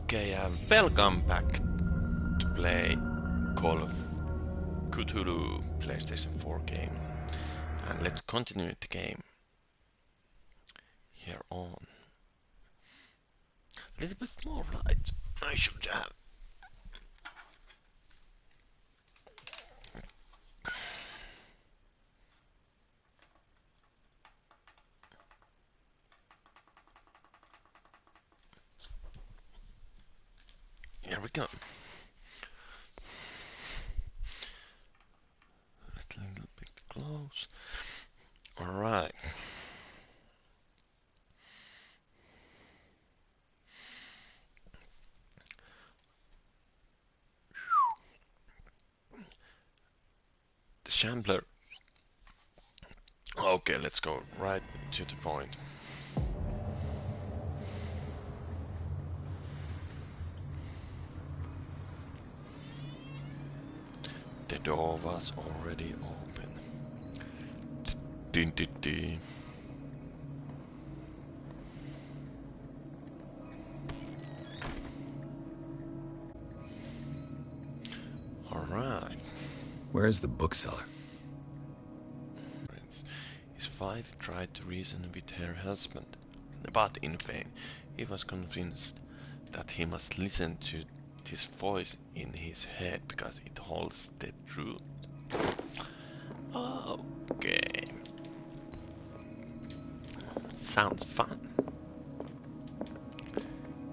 Okay, welcome back to play Call of Cthulhu PlayStation 4 game. And let's continue the game here on. A little bit more light. I should have. Here we go. A little bit close. Alright. The Shambler. Okay, let's go right to the point. The door was already open. Din, din, din. All right. Where is the bookseller? His wife tried to reason with her husband, but in vain. He was convinced that he must listen to this voice in his head because it holds the truth. Okay. Sounds fun.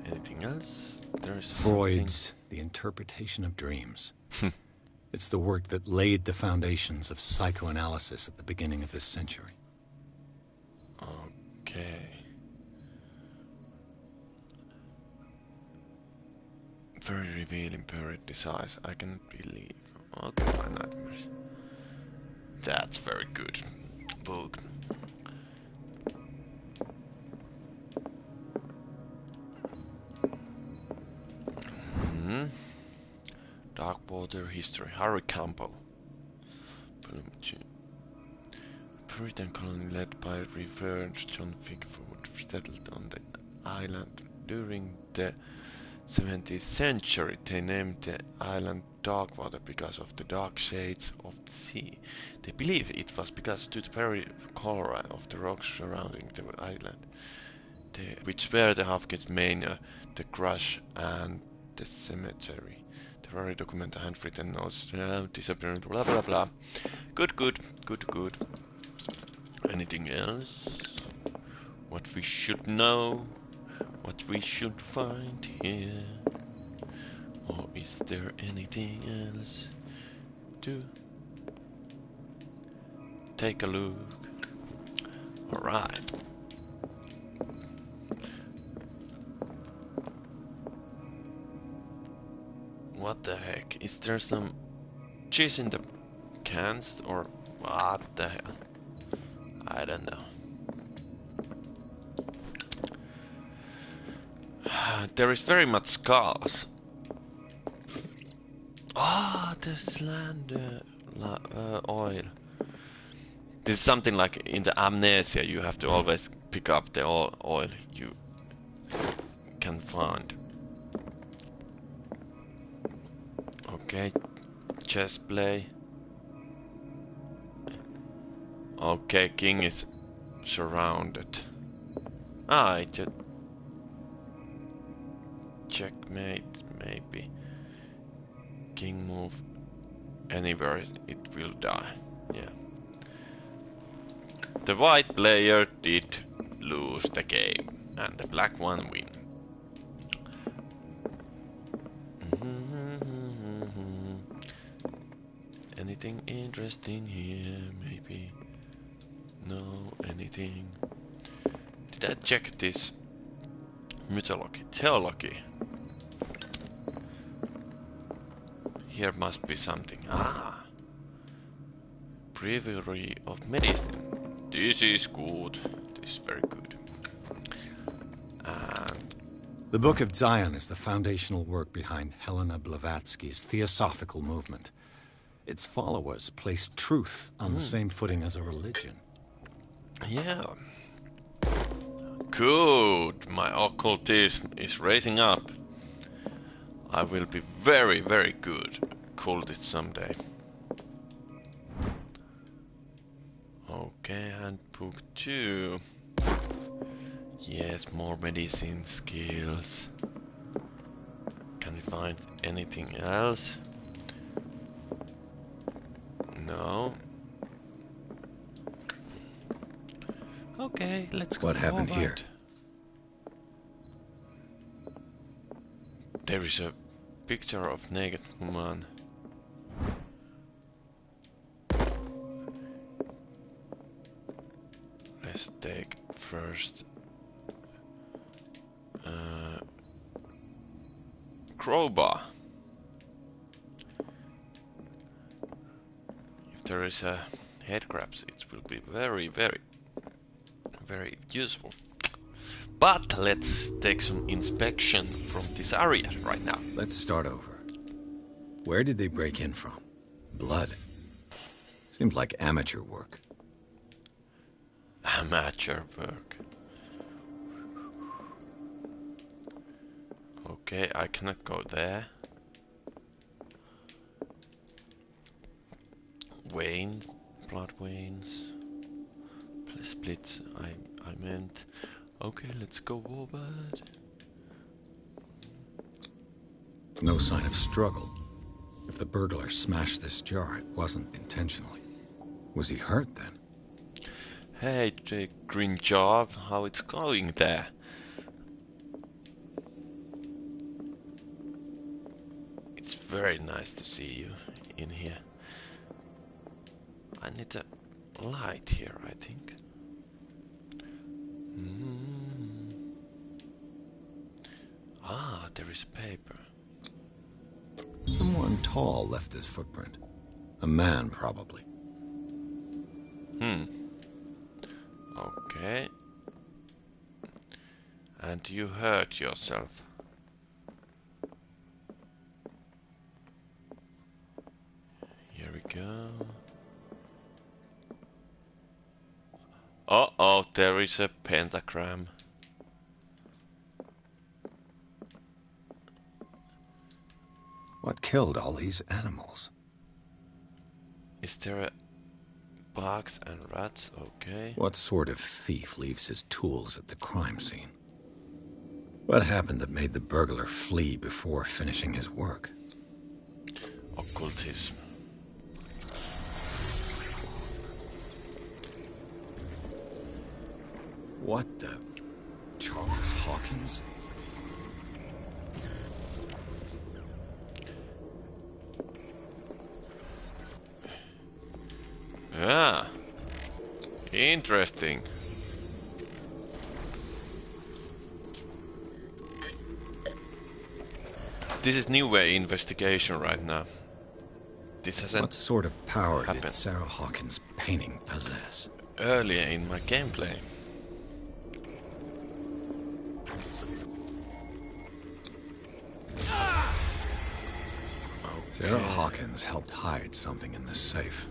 Anything else? There's Freud's The Interpretation of Dreams. It's the work that laid the foundations of psychoanalysis at the beginning of this century. Okay. Very revealing period size. I cannot believe. Okay, my nightmares. That's very good book. Dark Water History. Harry Campbell. Puritan colony led by Reverend John Pickford settled on the island during the 17th century. They named the island Darkwater because of the dark shades of the sea. They believe it was because due to the very color of the rocks surrounding the island, which were the Hafkins Mania, the Crush, and the Cemetery. The very document handwritten notes disappearing. Blah blah blah. Good. Anything else? What we should know? What we should find here? Or is there anything else to take a look? Alright. What the heck? Is there some cheese in the cans or what the hell? I don't know. There is very much skulls. The slander oil. This is something like in the Amnesia. You have to always pick up the oil you can find. Okay, chess play. Okay, king is surrounded. I just checkmate, maybe. King move anywhere, it will die. Yeah. The white player did lose the game, and the black one win. Anything interesting here, maybe? No, anything. Did I check this? Mythology, theology. Here must be something. Breviary of medicine. This is good. This is very good. And The Book of Zion is the foundational work behind Helena Blavatsky's Theosophical movement. Its followers place truth on the same footing as a religion. yeah. Good. My occultism is raising up. I will be very, very good cultist someday. Okay, handbook 2. Yes, more medicine skills. Can we find anything else? No. Okay, let's go. What happened here? There is a picture of naked woman. Let's take first crowbar. If there is a head crabs, it will be very, very, very useful. But let's take some inspection from this area right now. Let's start over. Where did they break in from? Blood. Seemed like amateur work. Amateur work. Okay, I cannot go there. Veins, blood veins. Splits, I meant. Okay, let's go forward. No sign of struggle. If the burglar smashed this jar, it wasn't intentionally. Was he hurt then? Hey, Jake, green job, how it's going there? It's very nice to see you in here. I need a light here, I think. Ah, there is a paper. Someone tall left this footprint. A man, probably. Okay. And you hurt yourself. Here we go. Uh-oh, there is a pentagram. What killed all these animals? Is there a bugs and rats? Okay. What sort of thief leaves his tools at the crime scene? What happened that made the burglar flee before finishing his work? Occultism. What the... Charles Hawkins? Yeah. Interesting. This is new way investigation right now. This hasn't What sort of power happened did Sarah Hawkins' painting possess? earlier in my gameplay. Sarah Hawkins helped hide something in this safe.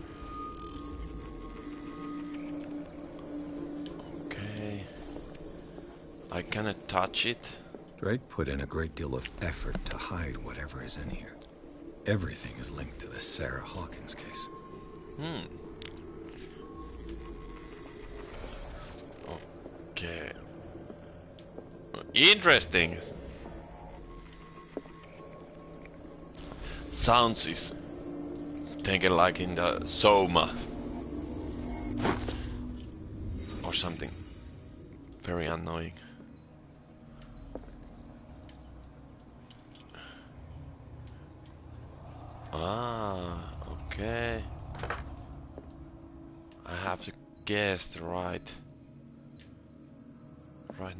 Okay. I cannot touch it. Drake put in a great deal of effort to hide whatever is in here. Everything is linked to the Sarah Hawkins case. Okay. Interesting. Sounds is taken like in the Soma or something. Very annoying. Ah, okay. I have to guess the right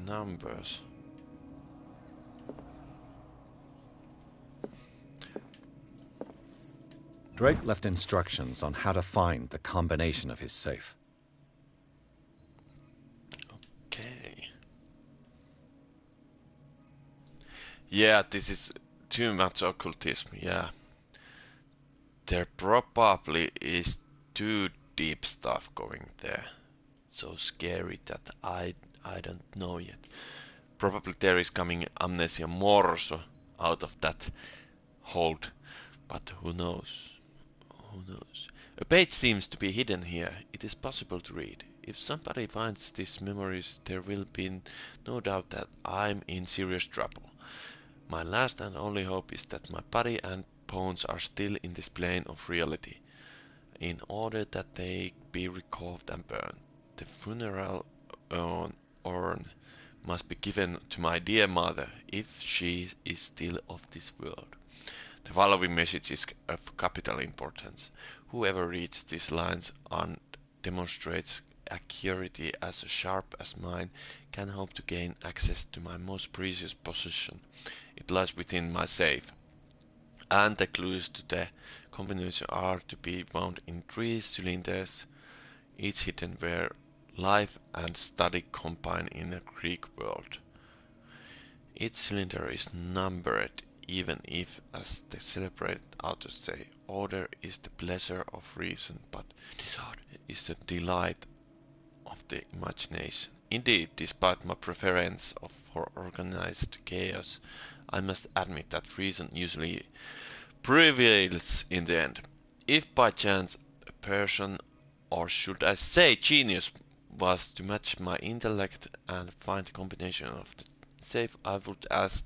numbers. Drake left instructions on how to find the combination of his safe. Okay. Yeah, this is too much occultism, yeah. There probably is too deep stuff going there. So scary that I don't know yet. Probably there is coming Amnesia Morso out of that hold. But who knows? Who knows? A page seems to be hidden here. It is possible to read. If somebody finds these memories, there will be no doubt that I'm in serious trouble. My last and only hope is that my body and bones are still in this plane of reality, in order that they be recalled and burned. The funeral urn must be given to my dear mother, if she is still of this world. The following message is of capital importance. Whoever reads these lines and demonstrates accuracy as sharp as mine can hope to gain access to my most precious possession. It lies within my safe, and the clues to the combination are to be found in 3 cylinders, each hidden where life and study combine in a Greek world. Each cylinder is numbered, even if, as the celebrated authors say, order is the pleasure of reason, but disorder is the delight of the imagination. Indeed, despite my preference for organized chaos, I must admit that reason usually prevails in the end. If by chance a person, or should I say genius, was to match my intellect and find a combination of the safe, I would ask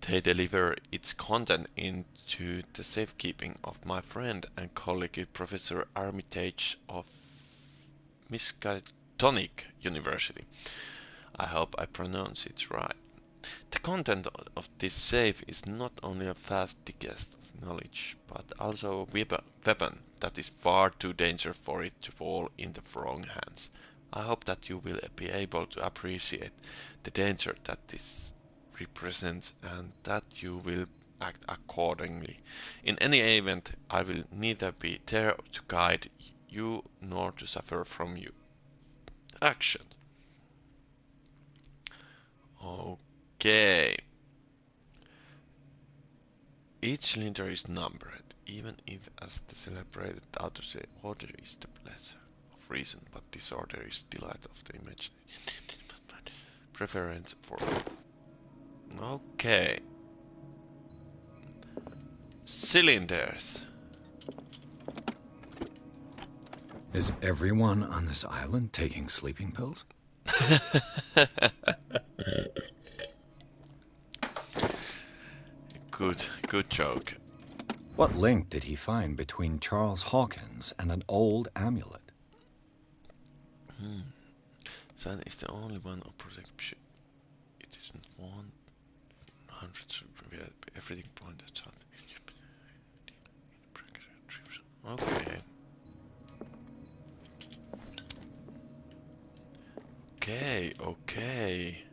they deliver its content into the safekeeping of my friend and colleague Professor Armitage of Miskatonic University. I hope I pronounce it right. The content of this safe is not only a vast digest of knowledge, but also a weapon that is far too dangerous for it to fall in the wrong hands. I hope that you will be able to appreciate the danger that this represents, and that you will act accordingly. In any event, I will neither be there to guide you nor to suffer from you. Action. Okay. Each cylinder is numbered, even if, as the celebrated authors say, order is the pleasure of reason, but disorder is delight of the imagination. Preference for... Okay. Cylinders. Is everyone on this island taking sleeping pills? Good joke. What link did he find between Charles Hawkins and an old amulet? Sun is the only one of protection. It isn't 100 everything pointed out. Okay. Okay.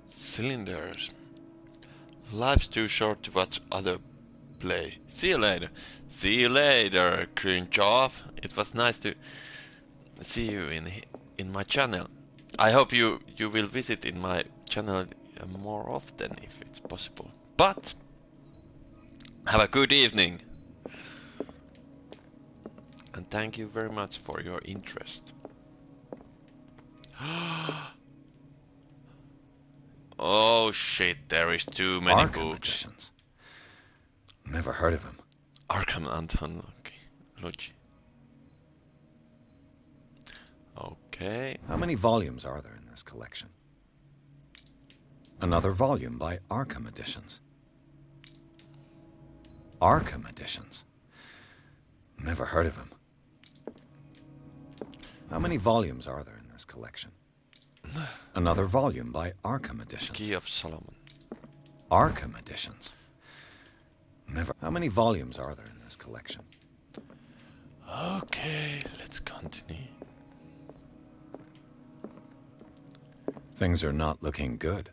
Cylinders. Life's too short to watch other play. See you later. See you later, Crinchoff. It was nice to see you in my channel. I hope you will visit in my channel more often if it's possible. But have a good evening. And thank you very much for your interest. Oh shit, there is too many Arkham books. Editions. Never heard of him. Arkham Anthology. Okay. How many volumes are there in this collection? Another volume by Arkham Editions. Arkham Editions. Never heard of him. How many volumes are there in this collection? Another volume by Arkham Editions. Key of Solomon. Arkham Editions. Never. How many volumes are there in this collection? Okay, let's continue. Things are not looking good.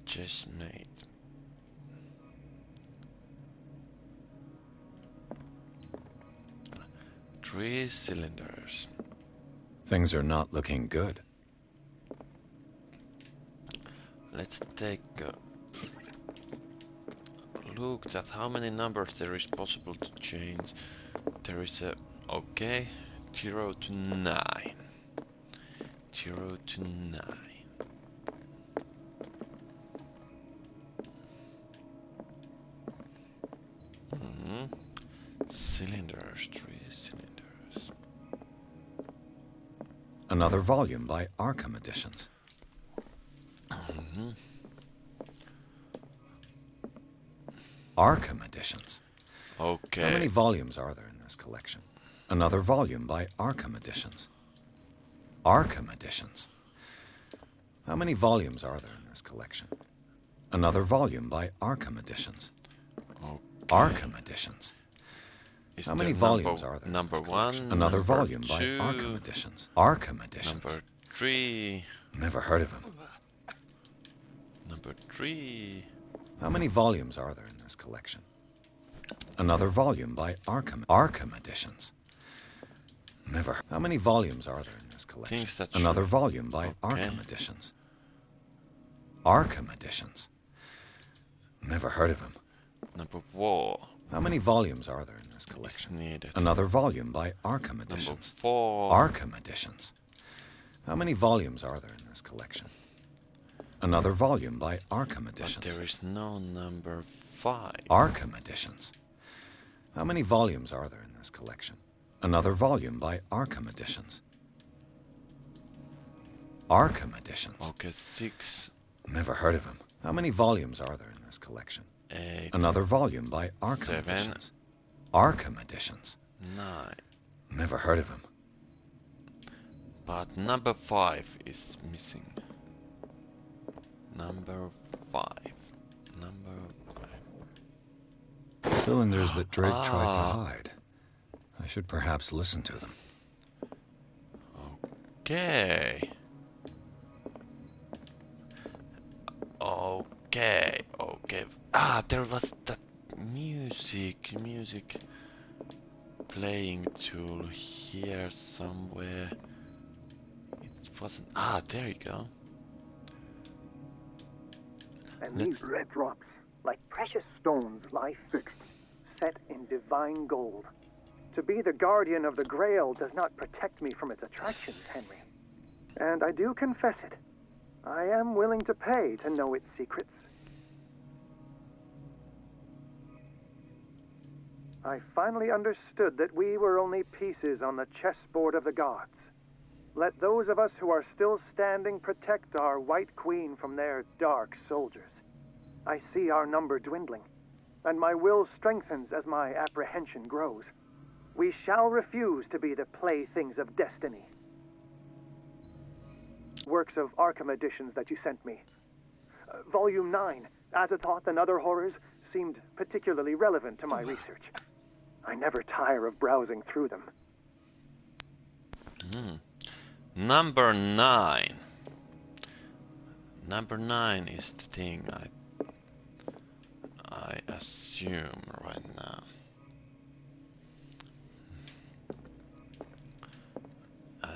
Chestnut. Three cylinders. Things are not looking good. Let's take a look at how many numbers there is possible to change. There is a... Okay, 0 to 9. 0 to 9. Cylinders, 3 cylinders. Another volume by Arkham Editions. Arkham Editions. Okay. How many volumes are there in this collection? Another volume by Arkham Editions. Arkham Editions. How many volumes are there in this collection? Another volume by Arkham Editions. Okay. Arkham Editions. Is How many there volumes are there? Number in this collection? 1. Another number volume 2, by Arkham Editions. Arkham Editions. Number 3. Never heard of him. Number 3. How many volumes are there in this collection? Another volume by Arkham Editions. Never. How many volumes are there in this collection? Things that Another should- volume by Okay. Arkham Editions. Arkham Editions. Never heard of him. Number 4. How many volumes are there in this collection? Needed. Another volume by Arkham Number Editions. 4. Arkham Editions. How many volumes are there in this collection? Another volume by Arkham But Editions. there is no number 5. Arkham Editions. How many volumes are there in this collection? Another volume by Arkham Editions. Arkham Editions. Okay, 6. Never heard of him. How many volumes are there in this collection? 8. Another volume by Arkham 7. Editions. Arkham Editions. 9. Never heard of him. But number 5 is missing. Number 5. Number 5. Cylinders that Drake tried to Ah. hide. I should perhaps listen to them. Okay. Okay. Okay. Ah, there was that music playing tool here somewhere. It wasn't. Ah, there you go. And Let's- these red rocks, like precious stones, lie fixed, set in divine gold. To be the guardian of the Grail does not protect me from its attractions, Henry. And I do confess it. I am willing to pay to know its secrets. I finally understood that we were only pieces on the chessboard of the gods. Let those of us who are still standing protect our White Queen from their dark soldiers. I see our number dwindling, and my will strengthens as my apprehension grows. We shall refuse to be the playthings of destiny. Works of Arkham editions that you sent me. Volume 9, Azathoth and Other Horrors, seemed particularly relevant to my research. I never tire of browsing through them. Number 9. Number 9 is the thing I assume right now.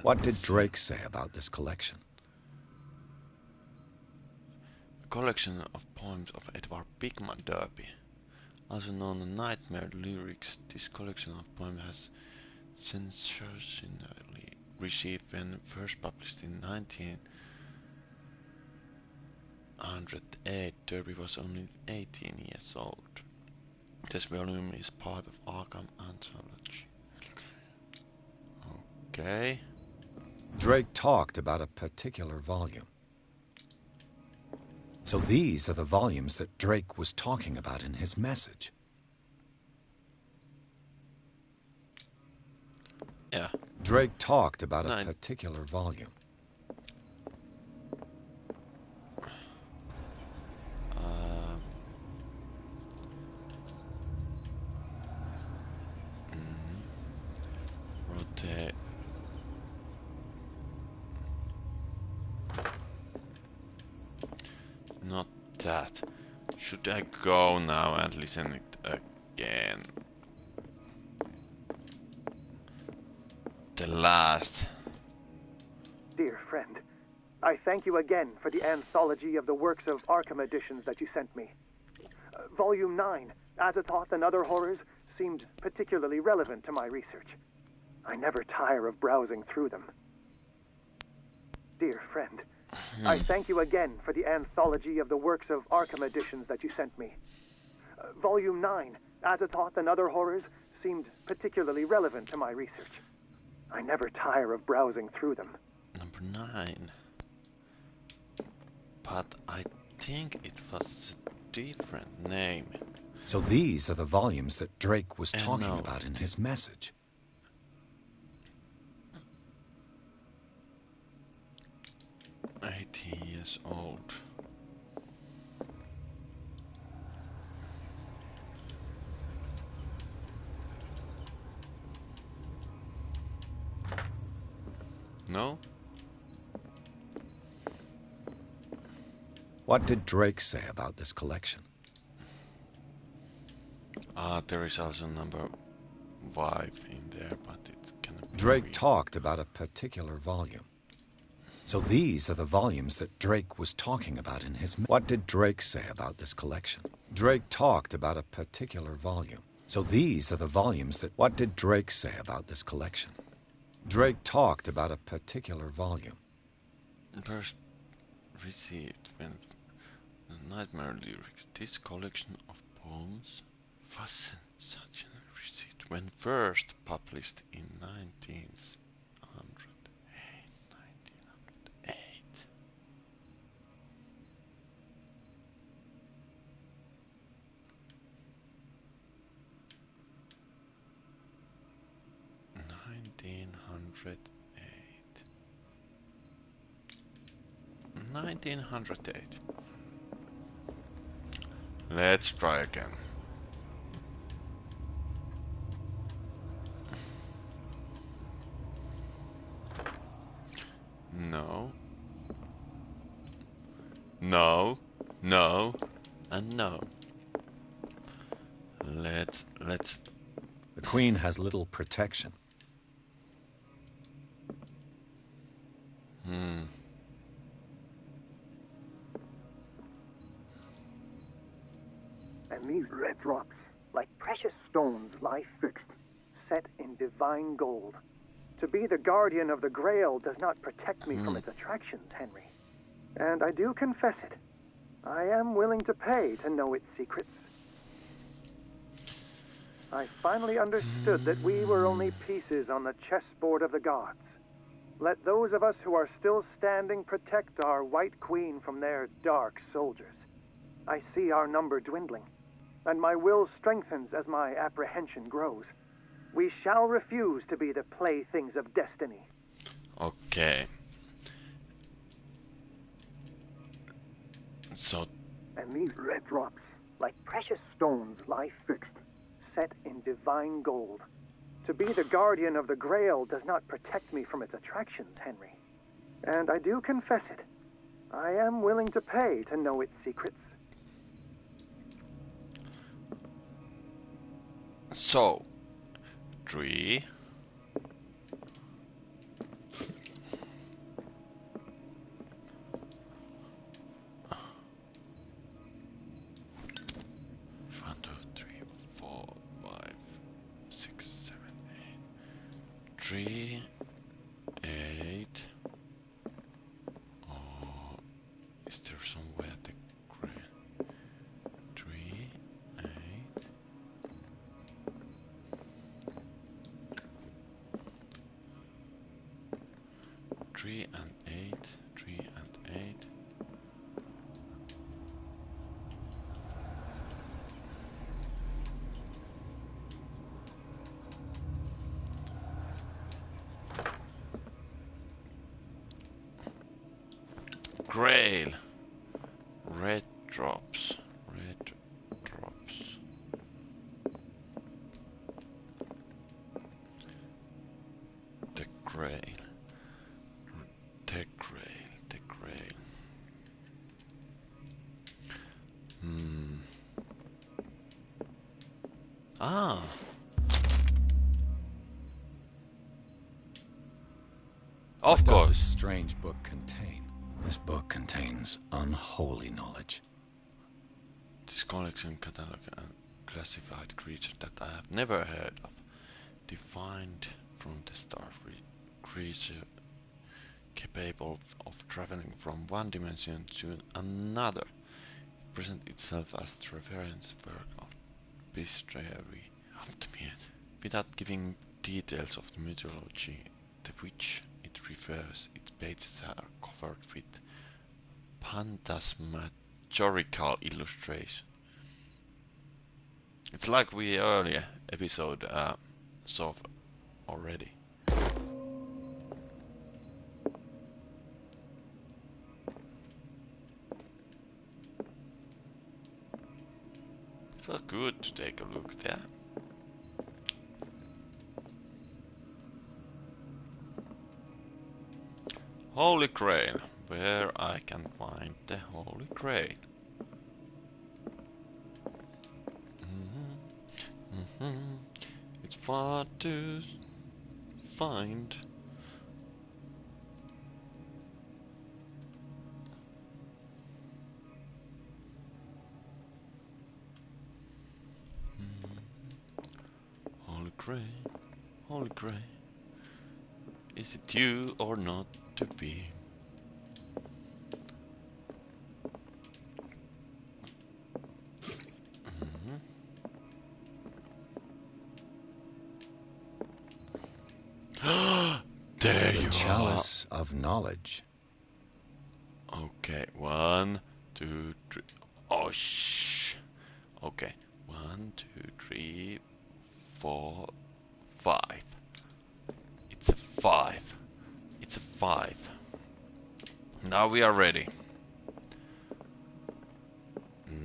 What did Drake say about this collection? A collection of poems of Edward Bigman Derby. Also known as Nightmare Lyrics, this collection of poems has sensationally received when first published in 1908. Derby was only 18 years old. This volume is part of Arkham Anthology. Okay. Drake talked about a particular volume. So these are the volumes that Drake was talking about in his message. Yeah. Drake talked about a 9. particular volume. Rotate. Not that. Should I go now and listen it again? The last. Dear friend, I thank you again for the anthology of the works of Arkham editions that you sent me. Volume 9, Azathoth and Other Horrors, seemed particularly relevant to my research. I never tire of browsing through them. dear friend. I thank you again for the anthology of the works of Arkham editions that you sent me. Volume 9, Azathoth and Other Horrors, seemed particularly relevant to my research. I never tire of browsing through them. Number 9. But I think it was a different name. So these are the volumes that Drake was talking no. about in his message. 18 years old. No? What did Drake say about this collection? There is also number 5 in there, but it cannot be. Drake talked about a particular volume. So these are the volumes that Drake was talking about in his... What did Drake say about this collection? Drake talked about a particular volume. So these are the volumes that... What did Drake say about this collection? Drake talked about a particular volume. First received when the Nightmare Lyrics. This collection of poems was such a receipt when first published in 1908. Let's try again. No. No. No. And no. Let's... The Queen has little protection. And these red drops, like precious stones, lie fixed, set in divine gold. To be the guardian of the Grail does not protect me from its attractions, Henry. And I do confess it. I am willing to pay to know its secrets. I finally understood that we were only pieces on the chessboard of the gods. Let those of us who are still standing protect our White Queen from their dark soldiers. I see our number dwindling, and my will strengthens as my apprehension grows. We shall refuse to be the playthings of destiny. Okay. So... And these red drops, like precious stones, lie fixed, set in divine gold. To be the guardian of the Grail does not protect me from its attractions, Henry. And I do confess it. I am willing to pay to know its secrets. So... 3... 1, 2, 3, 4, 5, 6, 7, 8. 3, 8. Oh, is there somewhere the gray? 3, 8. 3 and 8, 3 and 8. Grail. Red drops. Red drops. The Grail. The Grail. The Grail. Ah. Of What does course. this strange book contain? This book contains unholy knowledge. This collection catalog a classified creature that I have never heard of. Defined from the start, creature capable of traveling from one dimension to another. It presents itself as the reference work of bestiary of the myth, without giving details of the mythology to which it refers. Its pages are covered with phantasmagorical illustration. It's like we earlier episode saw already. So good to take a look there. Holy Grail. Where I can find the Holy Grail. It's far to find. Holy Grail, Holy Grail. Is it you or not to be? There you are. The chalice of knowledge. Okay, 1, 2, 3. Oh, shh. Okay, 1, 2, 3, 4, 5. It's a 5. It's a 5. Now we are ready.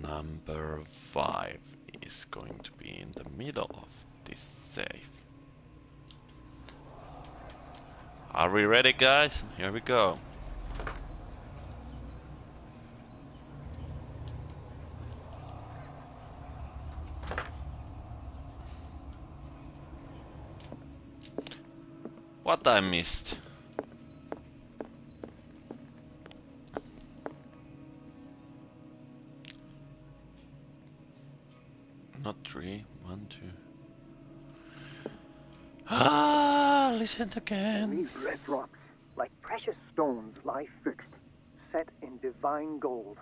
Number 5 is going to be in the middle of this safe. Are we ready, guys? Here we go. What I missed? Not 3, 1, 2. Ah, listen again. These red rocks, like precious stones, lie fixed, set in divine gold.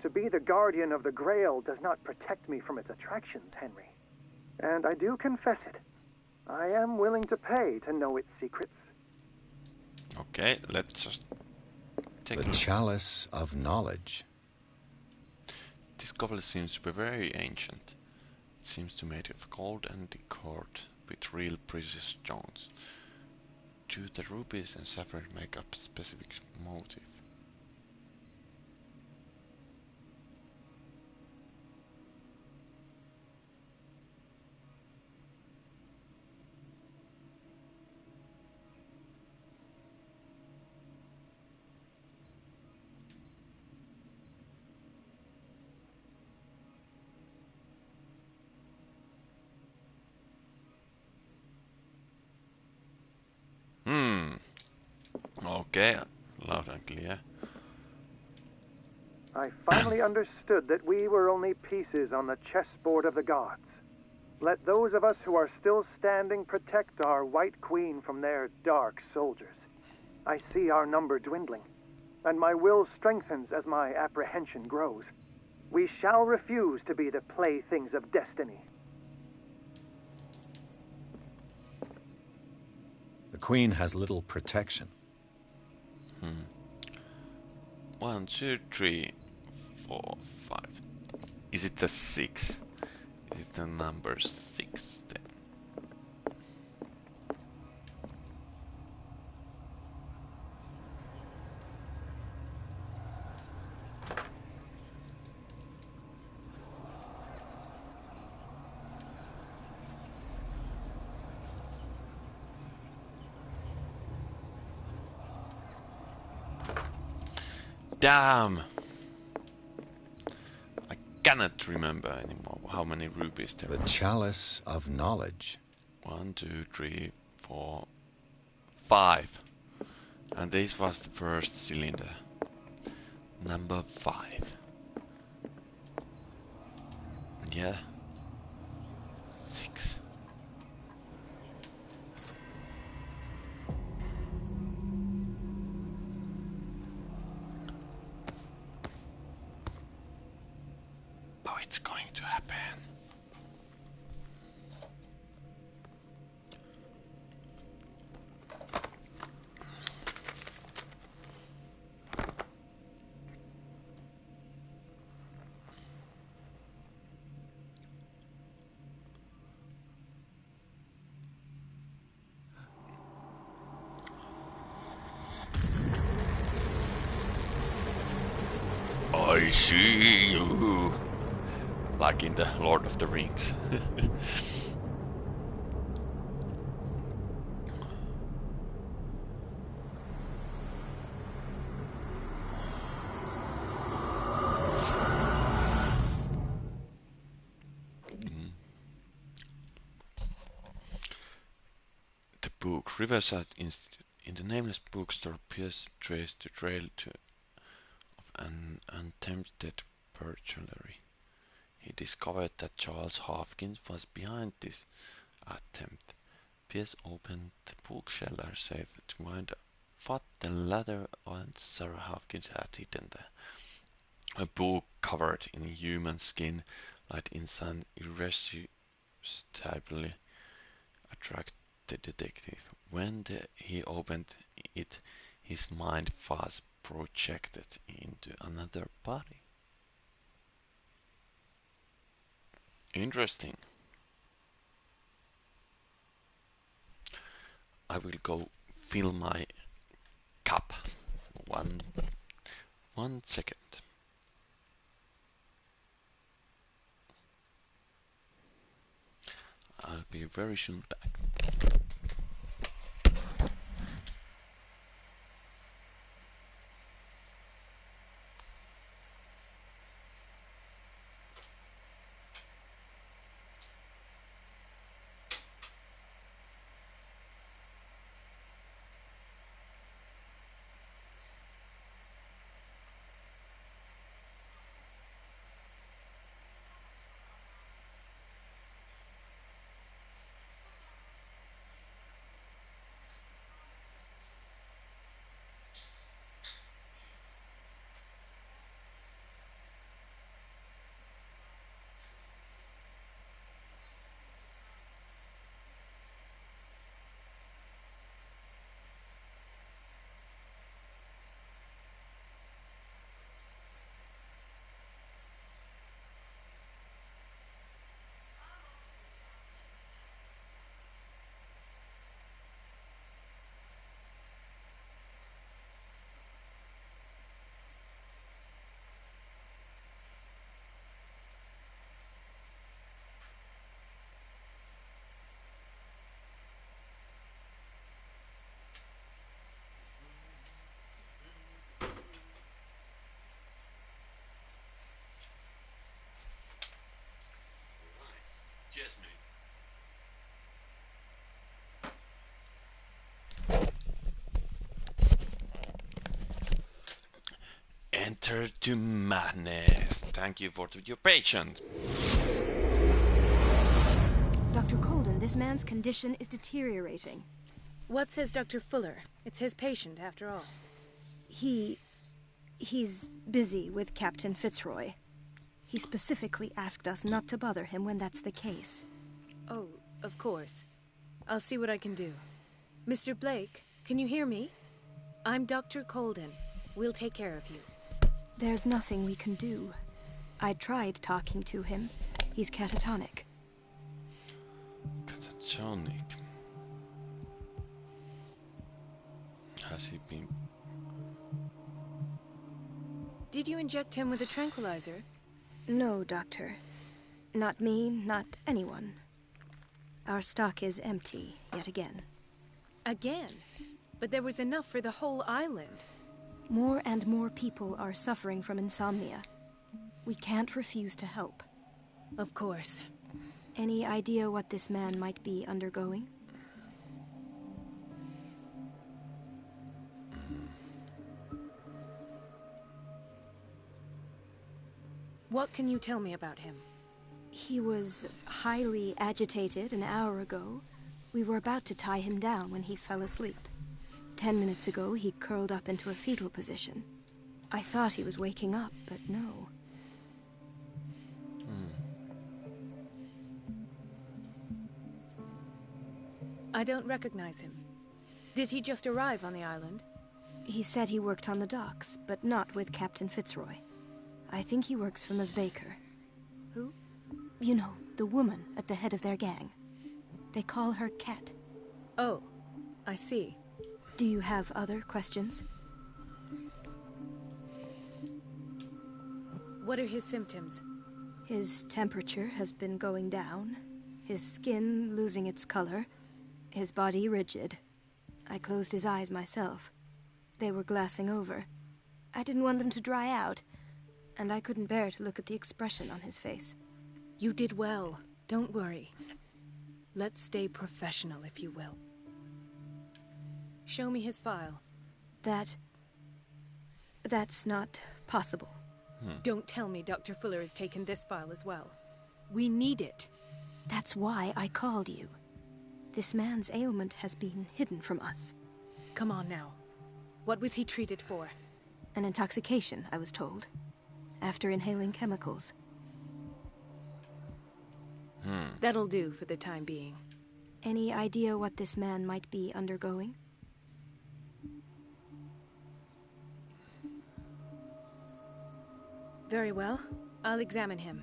To be the guardian of the Grail does not protect me from its attractions, Henry. And I do confess it. I am willing to pay to know its secrets. Okay, let's just take a The look. chalice of knowledge. This goblet seems to be very ancient. It seems to be made of gold and decored with real precious stones. Do the rubies and sapphires make up a specific motif? Okay, loud and clear. I finally understood that we were only pieces on the chessboard of the gods. Let those of us who are still standing protect our White Queen from their dark soldiers. I see our number dwindling, and my will strengthens as my apprehension grows. We shall refuse to be the playthings of destiny. The queen has little protection. 1, 2, 3, 4, 5. Is it the 6? Is it the number 6 then? Damn! I cannot remember anymore how many rubies there The were. chalice of knowledge. 1, 2, 3, 4, 5. And this was the first cylinder. Number 5. Yeah. 6. it's going to happen. I see you. Like in the Lord of the Rings. The book Riverside Institute. In the nameless bookstore, Pierce traced the trail of an attempted burglary. He discovered that Charles Hopkins was behind this attempt. Pierce opened the bookshelf safe to find what the latter and Sarah Hopkins had hidden there. A book covered in human skin, light inside irresistibly attracted the detective. When he opened it, his mind was projected into another body. Interesting. I will go fill my cup. One second. I'll be very soon back. Enter to madness. Thank you for your patience. Dr. Colden, this man's condition is deteriorating. What says Dr. Fuller? It's his patient, after all. He's busy with Captain Fitzroy. He specifically asked us not to bother him when that's the case. Oh, of course. I'll see what I can do. Mr. Blake, can you hear me? I'm Dr. Colden. We'll take care of you. There's nothing we can do. I tried talking to him. He's catatonic. Catatonic? Has he been... Did you inject him with a tranquilizer? No, Doctor. Not me, not anyone. Our stock is empty, yet again. Again? But there was enough for the whole island. More and more people are suffering from insomnia. We can't refuse to help. Of course. Any idea what this man might be undergoing? What can you tell me about him? He was highly agitated an hour ago. We were about to tie him down when he fell asleep. 10 minutes ago, he curled up into a fetal position. I thought he was waking up, but no. I don't recognize him. Did he just arrive on the island? He said he worked on the docks, but not with Captain Fitzroy. I think he works for Ms. Baker. Who? You know, the woman at the head of their gang. They call her Cat. Oh, I see. Do you have other questions? What are his symptoms? His temperature has been going down, his skin losing its color, his body rigid. I closed his eyes myself. They were glassing over. I didn't want them to dry out, and I couldn't bear to look at the expression on his face. You did well. Don't worry. Let's stay professional, if you will. Show me his file. That's not possible. Don't tell me Dr. Fuller has taken this file as well. We need it. That's why I called you. This man's ailment has been hidden from us. Come on now. What was he treated for? An intoxication, I was told. After inhaling chemicals. That'll do for the time being. Any idea what this man might be undergoing? Very well. I'll examine him.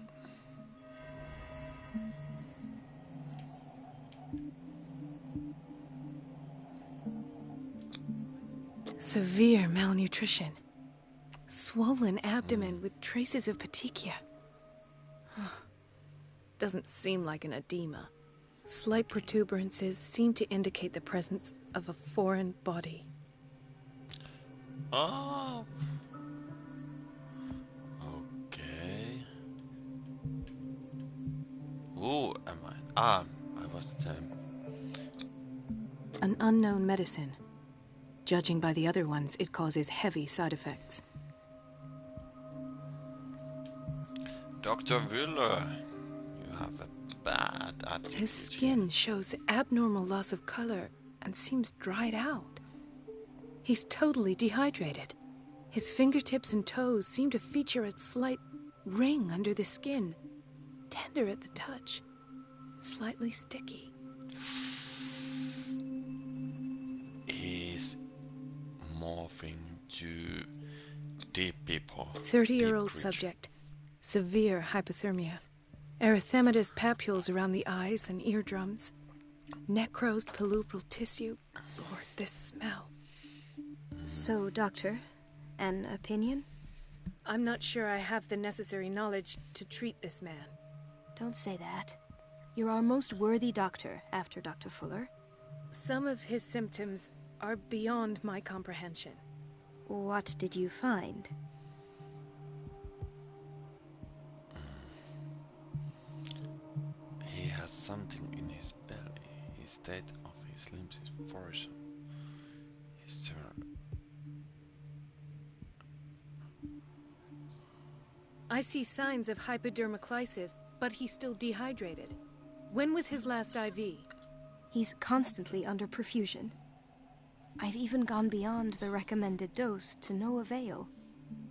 Severe malnutrition. Swollen abdomen with traces of petechia. Doesn't seem like an edema. Slight protuberances seem to indicate the presence of a foreign body. Oh. Okay. Who am I? I was An unknown medicine. Judging by the other ones, it causes heavy side effects. Dr. Willer. You have a bad attitude. His skin shows abnormal loss of color and seems dried out. He's totally dehydrated. His fingertips and toes seem to feature a slight ring under the skin. Tender at the touch. Slightly sticky. He's morphing to deep people. 30-year-old subject. Severe hypothermia. Erythematous papules around the eyes and eardrums. Necrosed palpebral tissue. Lord, this smell. So, Doctor, an opinion? I'm not sure I have the necessary knowledge to treat this man. Don't say that. You're our most worthy doctor after Dr. Fuller. Some of his symptoms are beyond my comprehension. What did you find? He has something in his belly. His state of his limbs is worrisome. His turn. I see signs of hypodermoclysis, but he's still dehydrated. When was his last IV? He's constantly under perfusion. I've even gone beyond the recommended dose to no avail.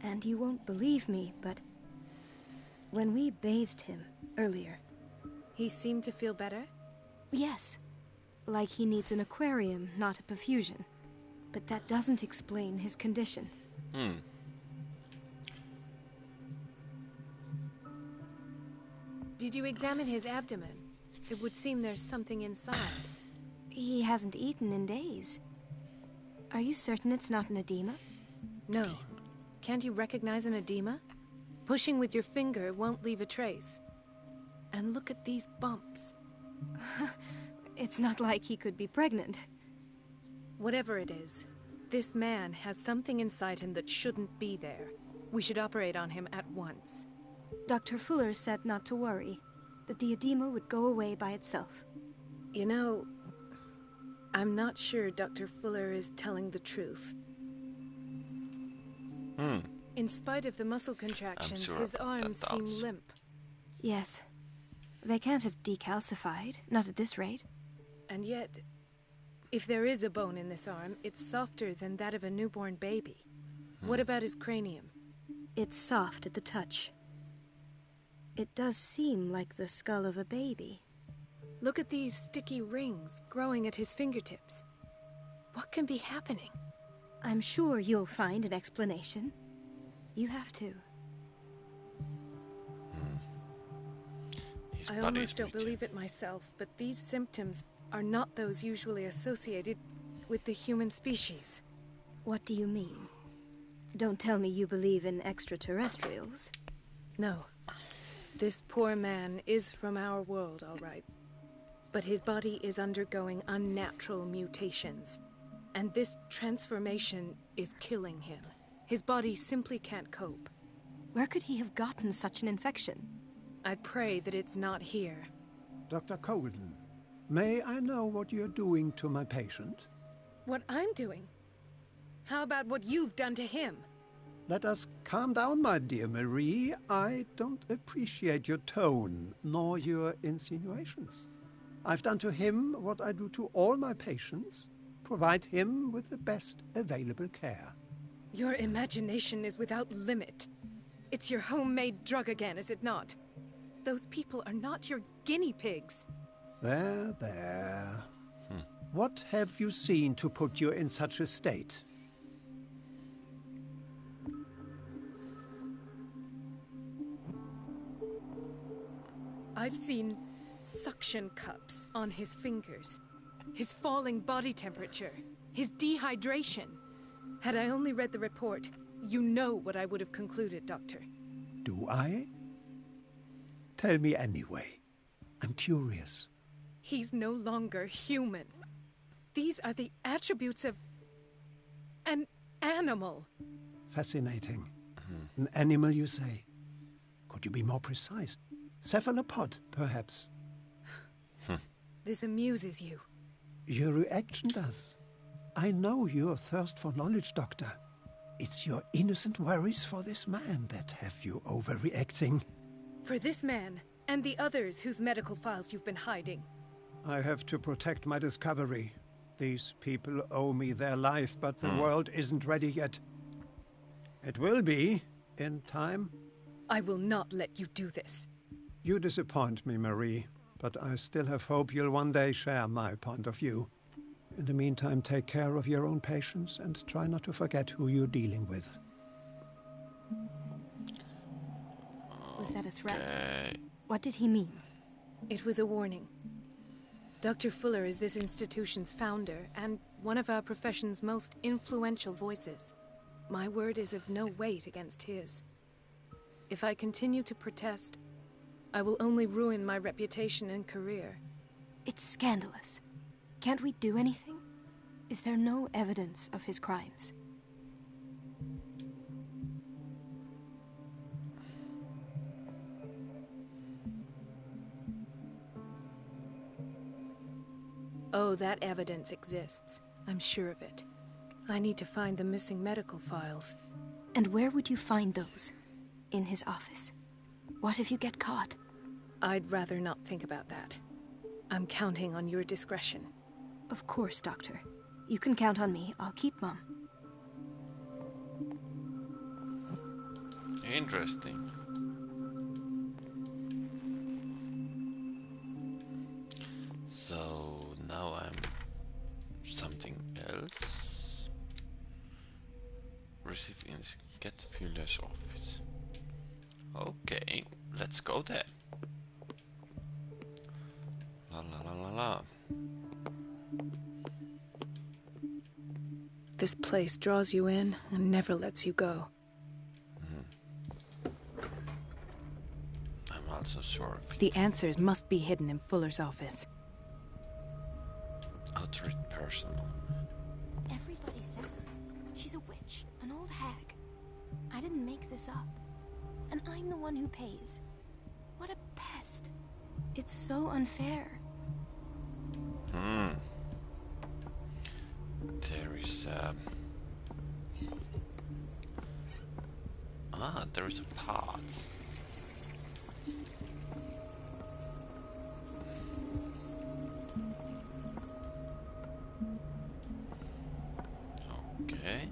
And you won't believe me, but when we bathed him earlier... He seemed to feel better? Yes. Like he needs an aquarium, not a perfusion. But that doesn't explain his condition. Did you examine his abdomen? It would seem there's something inside. He hasn't eaten in days. Are you certain it's not an edema? No. Can't you recognize an edema? Pushing with your finger won't leave a trace. And look at these bumps. It's not like he could be pregnant. Whatever it is, this man has something inside him that shouldn't be there. We should operate on him at once. Dr. Fuller said not to worry, that the edema would go away by itself. You know, I'm not sure Dr. Fuller is telling the truth. In spite of the muscle contractions, his arms seem limp. Yes. They can't have decalcified, not at this rate. And yet, if there is a bone in this arm, it's softer than that of a newborn baby. What about his cranium? It's soft at the touch. It does seem like the skull of a baby. Look at these sticky rings growing at his fingertips. What can be happening? I'm sure you'll find an explanation. You have to. His I body almost is don't mutated. believe it myself, but these symptoms are not those usually associated with the human species. What do you mean? Don't tell me you believe in extraterrestrials. No. This poor man is from our world, all right. But his body is undergoing unnatural mutations. And this transformation is killing him. His body simply can't cope. Where could he have gotten such an infection? I pray that it's not here. Dr. Colden, may I know what you're doing to my patient? What I'm doing? How about what you've done to him? Let us calm down, my dear Marie. I don't appreciate your tone, nor your insinuations. I've done to him what I do to all my patients. Provide him with the best available care. Your imagination is without limit. It's your homemade drug again, is it not? Those people are not your guinea pigs. There, there. What have you seen to put you in such a state? I've seen suction cups on his fingers, his falling body temperature, his dehydration. Had I only read the report, you know what I would have concluded, Doctor. Do I? Tell me anyway. I'm curious. He's no longer human. These are the attributes of an animal. Fascinating. An animal, you say? Could you be more precise? Cephalopod, perhaps? This amuses you. Your reaction does. I know your thirst for knowledge, Doctor. It's your innocent worries for this man that have you overreacting. For this man, and the others whose medical files you've been hiding. I have to protect my discovery. These people owe me their life, but the world isn't ready yet. It will be, in time. I will not let you do this. You disappoint me, Marie, but I still have hope you'll one day share my point of view. In the meantime, take care of your own patients and try not to forget who you're dealing with. Was that a threat? Okay. What did he mean? It was a warning. Dr. Fuller is this institution's founder and one of our profession's most influential voices. My word is of no weight against his. If I continue to protest, I will only ruin my reputation and career. It's scandalous. Can't we do anything? Is there no evidence of his crimes? Oh, that evidence exists. I'm sure of it. I need to find the missing medical files. And where would you find those? In his office? What if you get caught? I'd rather not think about that. I'm counting on your discretion. Of course, Doctor. You can count on me. I'll keep mum. Interesting. So now I'm something else. Receive in get Fuller's office. Okay, let's go there. La la la la la. This place draws you in and never lets you go. I'm also sure of it. The answers must be hidden in Fuller's office. Outright personal. Everybody says it. She's a witch, an old hag. I didn't make this up. And I'm the one who pays. What a pest. It's so unfair. There is there is a path. Okay.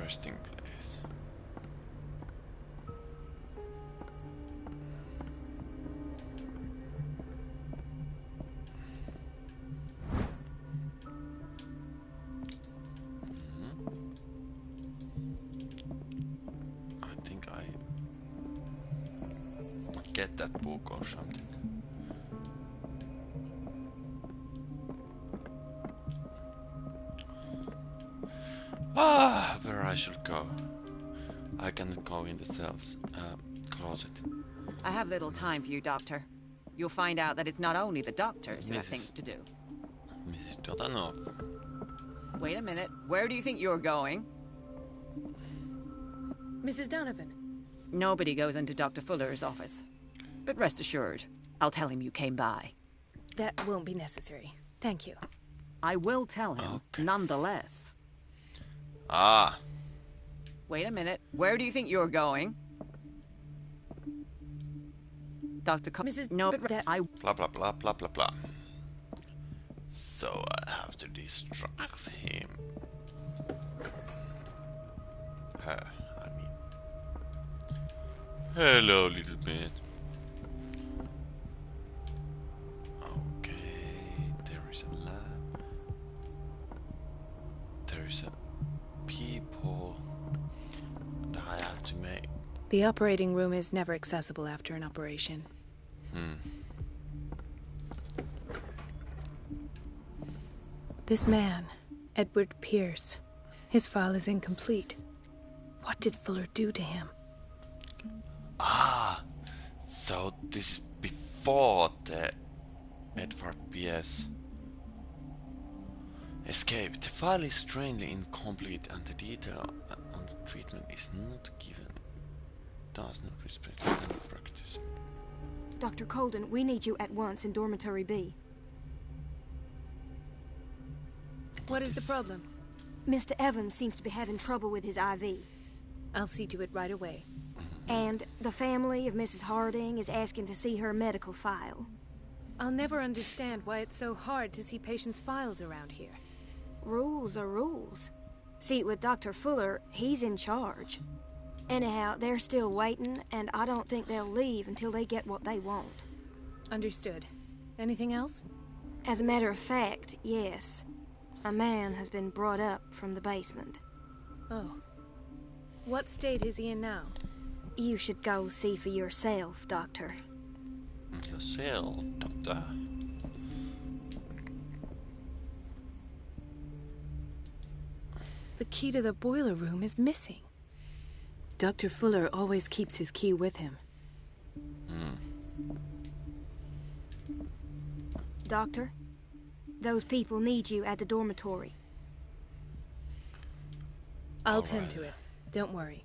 resting place. I think I get that book or something. Where I should go. I cannot go in the cells. Closet. I have little time for you, Doctor. You'll find out that it's not only the doctors who have Mrs. things to do. Mrs. Dodanov. Wait a minute. Where do you think you're going? Mrs. Donovan. Nobody goes into Dr. Fuller's office. But rest assured, I'll tell him you came by. That won't be necessary. Thank you. I will tell him, Okay. nonetheless. Ah! Wait a minute. Where do you think you're going? Dr. Mrs. No, but that- I... Blah blah blah blah blah blah. So I have to distract him. Her, I mean. Hello, little bit. Okay, there is a lab. There is a people. And I have to make. The operating room is never accessible after an operation. This man, Edward Pierce, his file is incomplete. What did Fuller do to him? Ah, so this is before the Edward Pierce escape. The file is strangely incomplete and the detail on the treatment is not given. Does not respect standard practice. Dr. Colden, we need you at once in Dormitory B. What is the problem? Mr. Evans seems to be having trouble with his IV. I'll see to it right away. And the family of Mrs. Harding is asking to see her medical file. I'll never understand why it's so hard to see patients' files around here. Rules are rules. See, with Dr. Fuller, he's in charge. Anyhow, they're still waiting, and I don't think they'll leave until they get what they want. Understood. Anything else? As a matter of fact, yes. A man has been brought up from the basement. Oh. What state is he in now? You should go see for yourself, Doctor. Yourself, doctor. The key to the boiler room is missing. Dr. Fuller always keeps his key with him. Doctor, those people need you at the dormitory. I'll tend to it. Don't worry.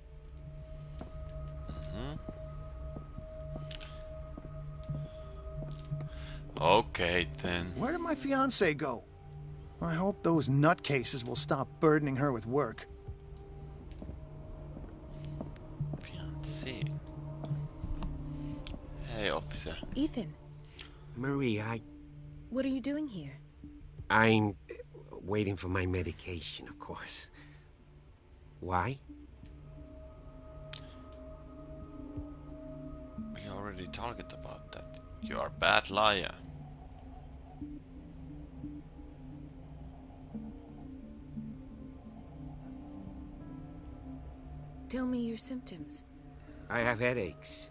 Okay then. Where did my fiancée go? I hope those nutcases will stop burdening her with work. Fiancé. Hey, officer. Ethan, Marie, what are you doing here? I'm waiting for my medication, of course. Why? We already talked about that. You are a bad liar. Tell me your symptoms. I have headaches.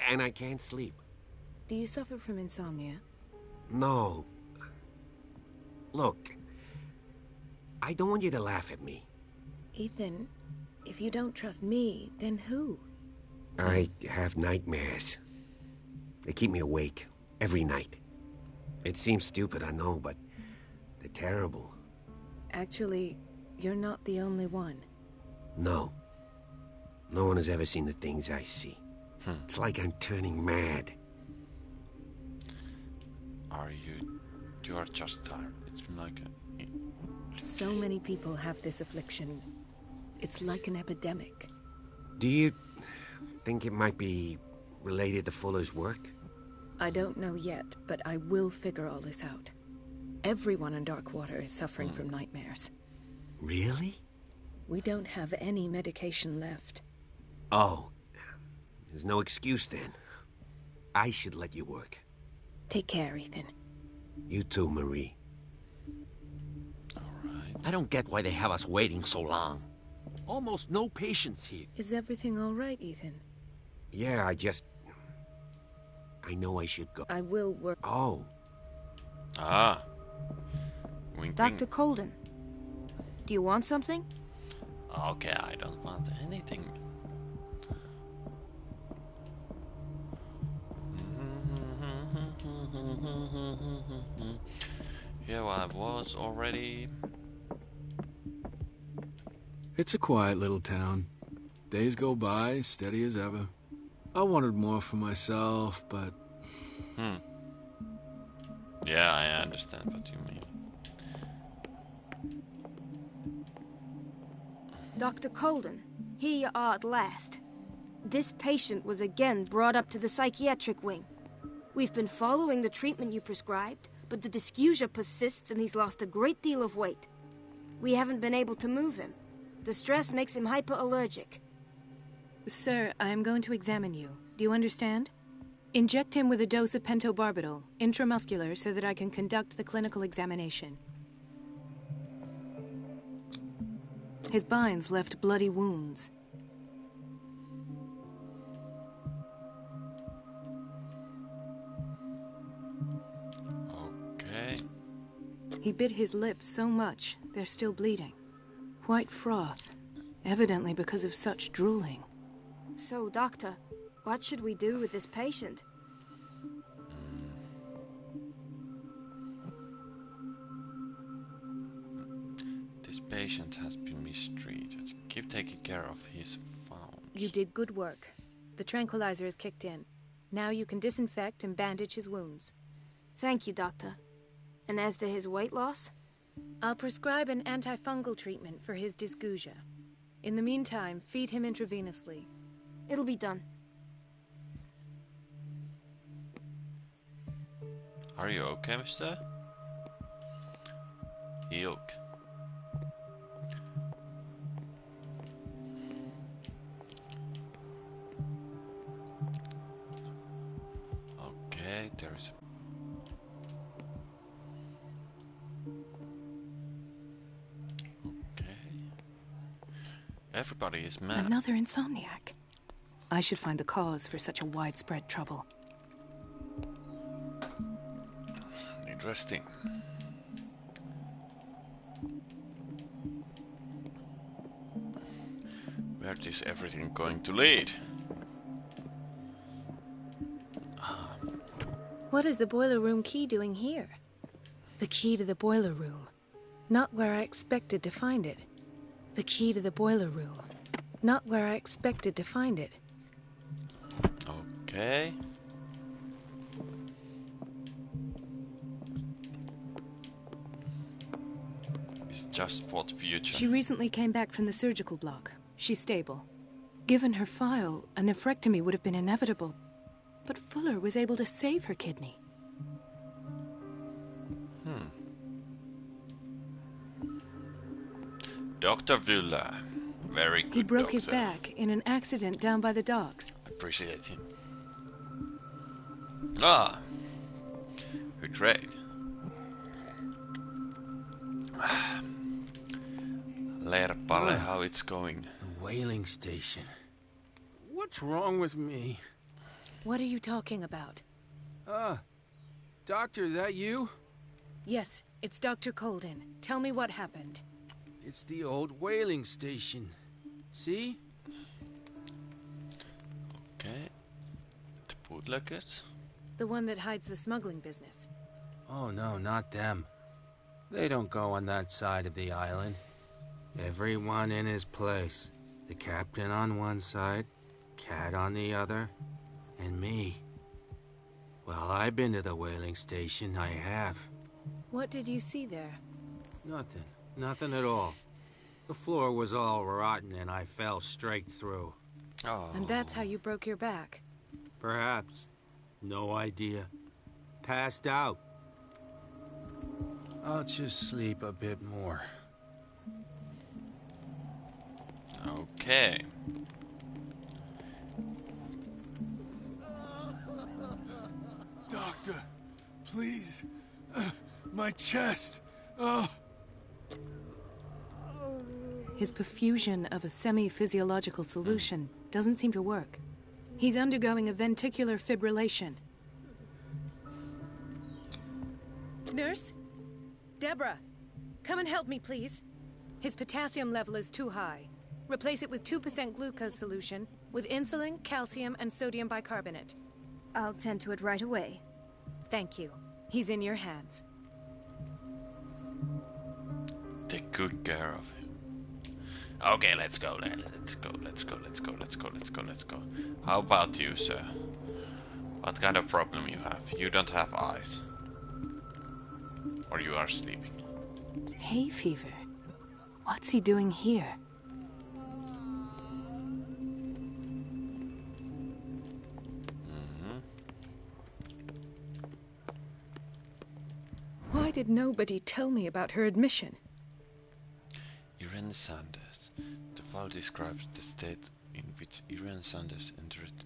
And I can't sleep. Do you suffer from insomnia? No. Look, I don't want you to laugh at me. Ethan, if you don't trust me, then who? I have nightmares. They keep me awake every night. It seems stupid, I know, but they're terrible. Actually, you're not the only one. No. No one has ever seen the things I see. It's like I'm turning mad. Are you? You are just tired. It's been like a. So many people have this affliction. It's like an epidemic. Do you think it might be related to Fuller's work? I don't know yet, but I will figure all this out. Everyone in Darkwater is suffering from nightmares. Really? We don't have any medication left. Oh, there's no excuse then. I should let you work. Take care, Ethan. You too, Marie. Alright. I don't get why they have us waiting so long. Almost no patients here. Is everything all right, Ethan? Yeah, I know I should go. I will work. Oh. Ah. Wink, Dr. wink. Colden, do you want something? Okay, I don't want anything. Here I was already. It's a quiet little town. Days go by, steady as ever. I wanted more for myself, but... Yeah, I understand what you mean. Dr. Colden, here you are at last. This patient was again brought up to the psychiatric wing. We've been following the treatment you prescribed, but the dysgeusia persists and he's lost a great deal of weight. We haven't been able to move him. The stress makes him hyperallergic. Sir, I am going to examine you. Do you understand? Inject him with a dose of pentobarbital, intramuscular, so that I can conduct the clinical examination. His binds left bloody wounds. Okay. He bit his lips so much, they're still bleeding. White froth, evidently because of such drooling. So, Doctor, what should we do with this patient? This patient has been mistreated. Keep taking care of his wounds. You did good work. The tranquilizer is kicked in. Now you can disinfect and bandage his wounds. Thank you, Doctor. And as to his weight loss? I'll prescribe an antifungal treatment for his dysgeusia. In the meantime, feed him intravenously. It'll be done. Are you okay, mister? Yoke. Okay, there is. Okay. Everybody is mad. Another insomniac. I should find the cause for such a widespread trouble. Interesting. Where is everything going to lead? What is the boiler room key doing here? The key to the boiler room. Not where I expected to find it. The key to the boiler room. Not where I expected to find it. Okay. It's just for the future. She recently came back from the surgical block. She's stable. Given her file, a nephrectomy would have been inevitable. But Fuller was able to save her kidney. Dr. Villa. Very good. He broke his doctor. back in an accident down by the docks. Appreciate him. Ah, great. Lerpale, how it's going? The whaling station. What's wrong with me? What are you talking about? Doctor, that you? Yes, it's Dr. Colden. Tell me what happened. It's the old whaling station. See? Okay. The bootleggers? The one that hides the smuggling business. Oh no, not them. They don't go on that side of the island. Everyone in his place. The captain on one side, Cat on the other, and me. Well, I've been to the whaling station, I have. What did you see there? Nothing. Nothing at all. The floor was all rotten and I fell straight through. Oh. And that's how you broke your back. Perhaps. No idea. Passed out. I'll just sleep a bit more. Okay. Doctor, please. My chest. Oh. His perfusion of a semi-physiological solution doesn't seem to work. He's undergoing a ventricular fibrillation. Nurse? Deborah, come and help me, please. His potassium level is too high. Replace it with 2% glucose solution with insulin, calcium, and sodium bicarbonate. I'll tend to it right away. Thank you. He's in your hands. Take good care of him. Okay, let's go. Let's go. How about you, sir? What kind of problem you have? You don't have eyes. Or you are sleeping. Hay fever. What's he doing here? Why did nobody tell me about her admission? Irene Sanders. The file describes the state in which Irene Sanders entered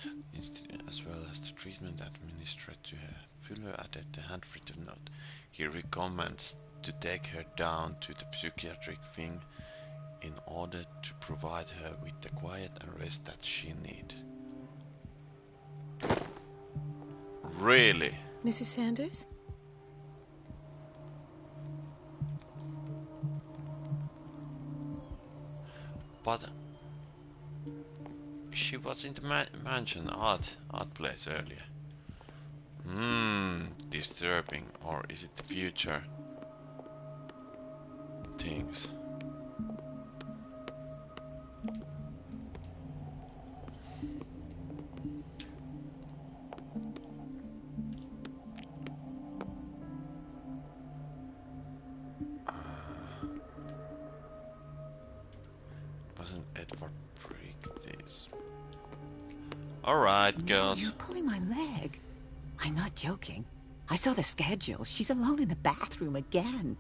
the institute as well as the treatment administered to her. Fuller added the handwritten note. He recommends to take her down to the psychiatric wing in order to provide her with the quiet and rest that she needs. Really? Mrs. Sanders? But she was in the mansion, odd place earlier. Disturbing, or is it the future things? Wasn't Edward break this? Alright, girls. No, you're pulling my leg. I'm not joking. I saw the schedule. She's alone in the bathroom again.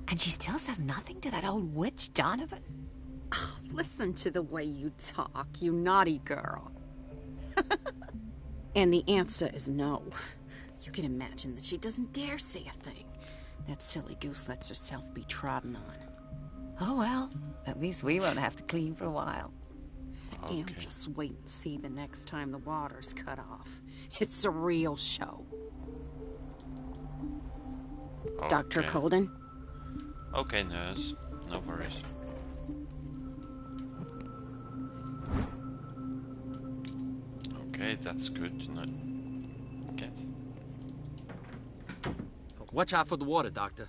And she still says nothing to that old witch, Donovan. Oh, listen to the way you talk, you naughty girl. And the answer is no. You can imagine that she doesn't dare say a thing. That silly goose lets herself be trodden on. Oh well, at least we won't have to clean for a while. Okay. And just wait and see the next time the water's cut off. It's a real show. Okay. Dr. Colden? Okay, nurse. No worries. Okay, that's good to know. Get. Watch out for the water, Doctor.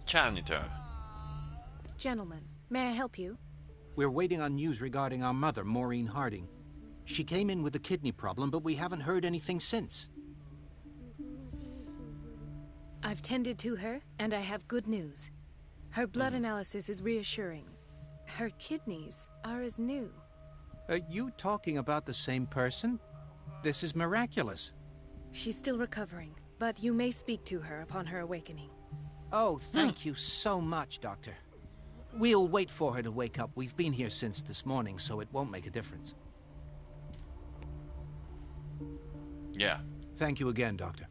Janitor. Gentlemen, may I help you? We're waiting on news regarding our mother, Maureen Harding. She came in with a kidney problem, but we haven't heard anything since. I've tended to her, and I have good news. Her blood analysis is reassuring. Her kidneys are as new. Are you talking about the same person? This is miraculous. She's still recovering, but you may speak to her upon her awakening. Oh, thank you so much, Doctor. We'll wait for her to wake up. We've been here since this morning, so it won't make a difference. Yeah. Thank you again, Doctor.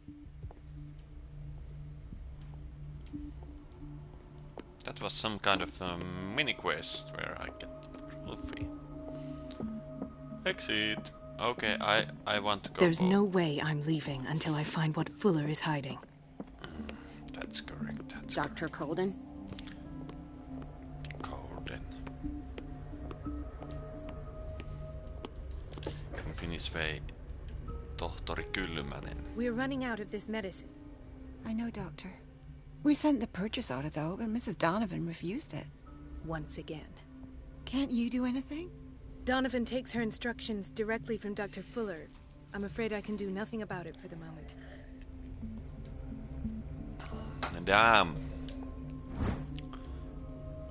That was some kind of mini quest where I get the trophy. Exit. Okay, I want to go. There's no way I'm leaving until I find what Fuller is hiding. That's correct. That's Dr. Colden? Colden. In Finnish way, Tohtori Kylmänen. We're running out of this medicine. I know, Doctor. We sent the purchase order, though, but Mrs. Donovan refused it. Once again. Can't you do anything? Donovan takes her instructions directly from Dr. Fuller. I'm afraid I can do nothing about it for the moment. Damn.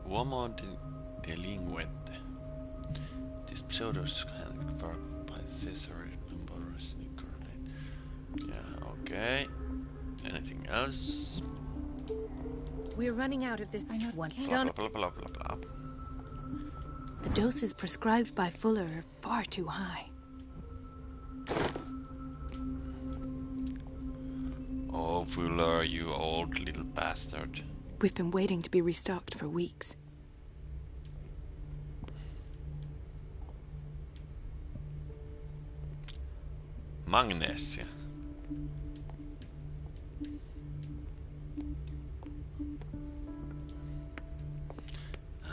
Uomo delinquente. This pseudo is handled by Cesare Boris Nicolai. Yeah, okay. Anything else? We're running out of this. I know. One. Blah, blah, blah, blah, blah, blah. The doses prescribed by Fuller are far too high. Oh, Fuller, you old little bastard. We've been waiting to be restocked for weeks. Magnesia.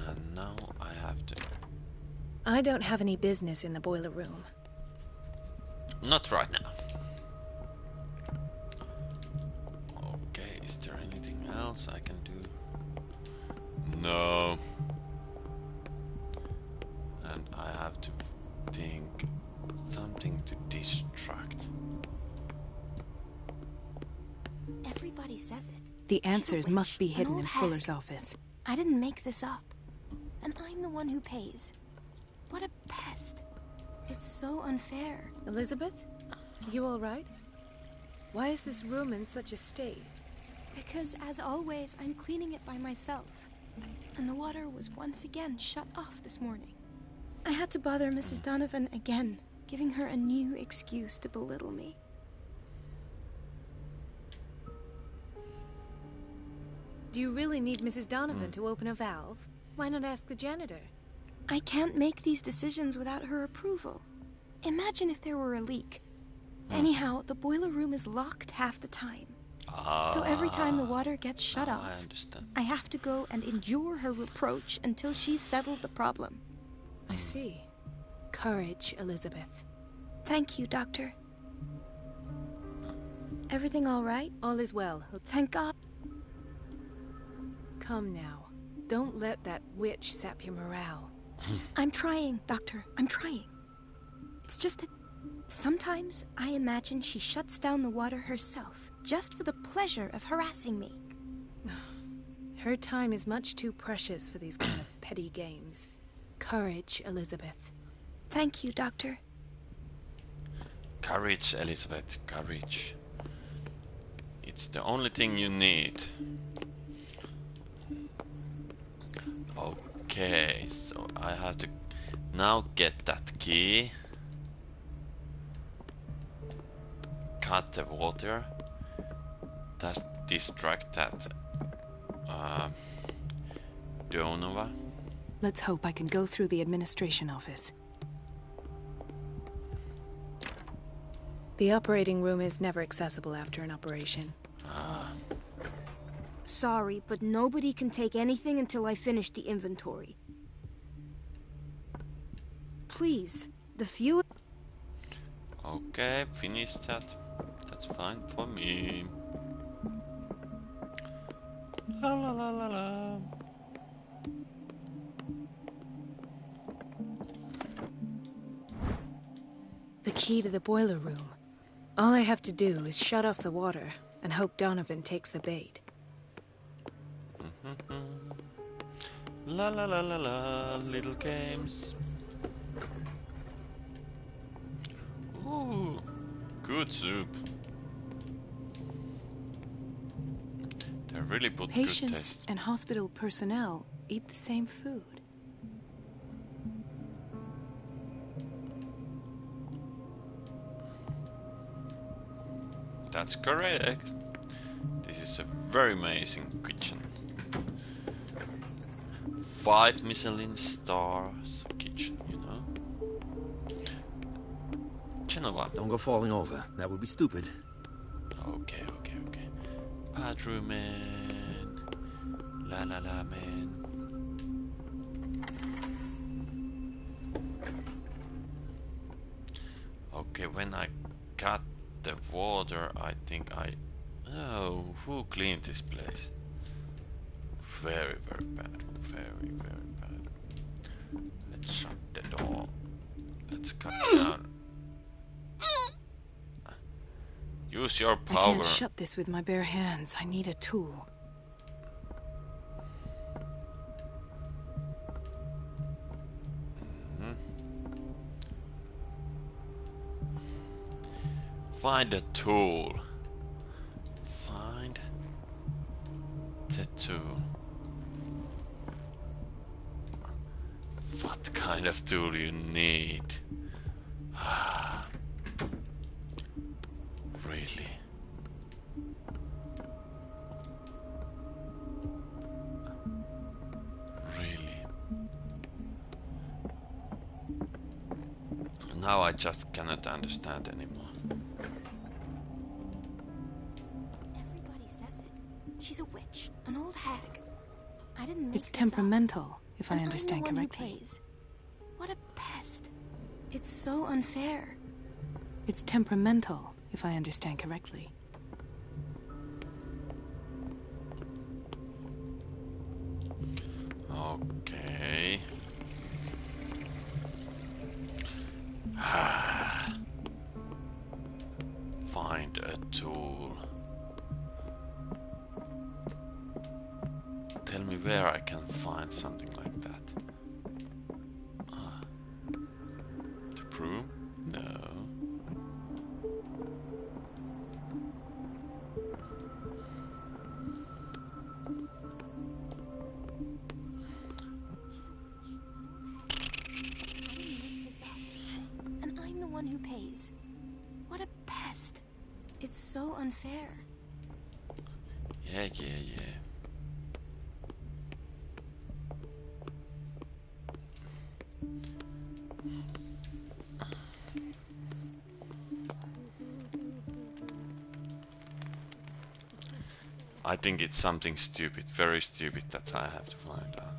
And now I have to... I don't have any business in the boiler room. Not right now. Okay, is there anything else I can do? No. And I have to think something to distract. Everybody says it. The answers must be an hidden old in hag. Fuller's office. I didn't make this up. And I'm the one who pays. What a pest. It's so unfair. Elizabeth? You all right? Why is this room in such a state? Because, as always, I'm cleaning it by myself. And the water was once again shut off this morning. I had to bother Mrs. Donovan again, giving her a new excuse to belittle me. Do you really need Mrs. Donovan to open a valve? Why not ask the janitor? I can't make these decisions without her approval. Imagine if there were a leak. Anyhow, the boiler room is locked half the time. So every time the water gets shut off, I have to go and endure her reproach until she's settled the problem. I see. Courage, Elizabeth. Thank you, Doctor. Everything all right? All is well. Thank God. Come now. Don't let that witch sap your morale. I'm trying, Doctor. I'm trying. It's just that sometimes I imagine she shuts down the water herself, just for the pleasure of harassing me. Her time is much too precious for these kind of petty games. Courage, Elizabeth. Thank you, Doctor. Courage, Elizabeth. Courage. It's the only thing you need. Okay, so I have to now get that key. Cut the water. Just distract that Donova. Let's hope I can go through the administration office. The operating room is never accessible after an operation. Sorry, but nobody can take anything until I finish the inventory. Please, the few... Okay, finish that. That's fine for me. La la la la la. The key to the boiler room. All I have to do is shut off the water and hope Donovan takes the bait. La la la la la, little games. Ooh, good soup. They really put good Patients taste. and hospital personnel eat the same food. That's correct. This is a very amazing kitchen. 5 Michelin stars kitchen, you know. Genova. Don't go falling over. That would be stupid. Okay. Bathroom man. La la la man. Okay, when I cut the water, I think Oh, who cleaned this place? Very, very bad. Very, very bad. Let's shut the door. Let's cut down. Use your power. I can't shut this with my bare hands. I need a tool. Find a tool. Find the tool. What kind kind of tool you need? Really? Really? Now I just cannot understand anymore. Everybody says it. She's a witch, an old hag. I didn't make It's this temperamental, up. if I And understand I'm the one correctly. who pays. What a pest. It's so unfair. It's temperamental, if I understand correctly. Okay. Find a tool. Tell me where I can find something like that. The broom? No. And I'm the one who pays. What a pest. It's so unfair. Yeah. I think it's something stupid, very stupid, that I have to find out.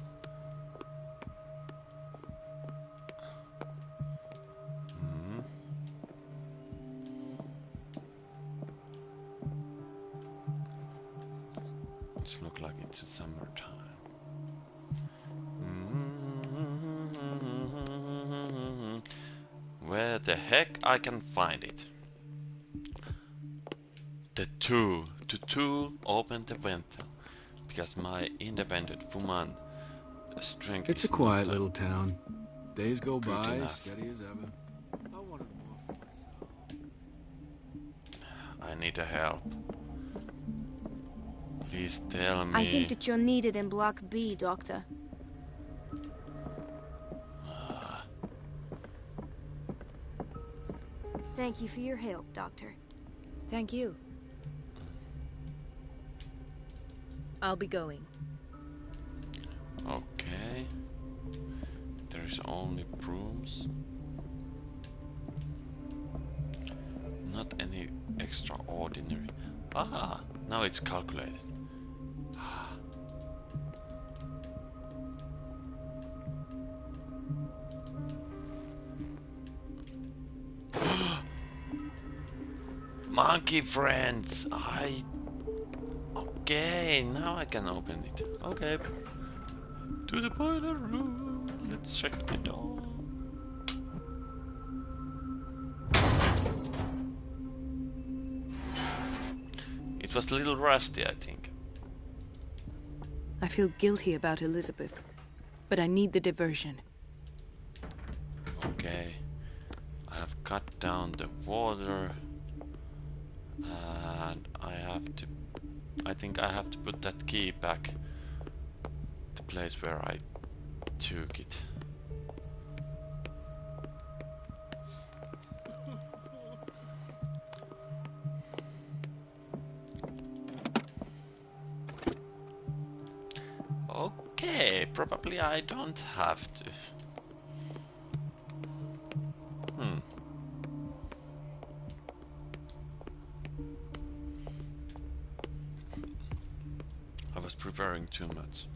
It looks like it's a summertime. Where the heck I can find it? The tool. To tool open the ventile. Because my independent woman strength It's is a quiet not little town. Days go good by, enough. steady as ever. I wanted more for myself. I need a help. Please tell me. I think that you're needed in Block B, Doctor. Thank you for your help, Doctor. Thank you. I'll be going. Okay. There's only brooms. Not any extraordinary. Ah, now it's calculated. Monkey friends, Okay, now I can open it. Okay. To the boiler room. Let's check the door. It was a little rusty, I think. I feel guilty about Elizabeth, but I need the diversion. Okay. I have cut down the water. And I think I have to put that key back the place where I took it. Okay, probably I don't have to. I was preparing too much.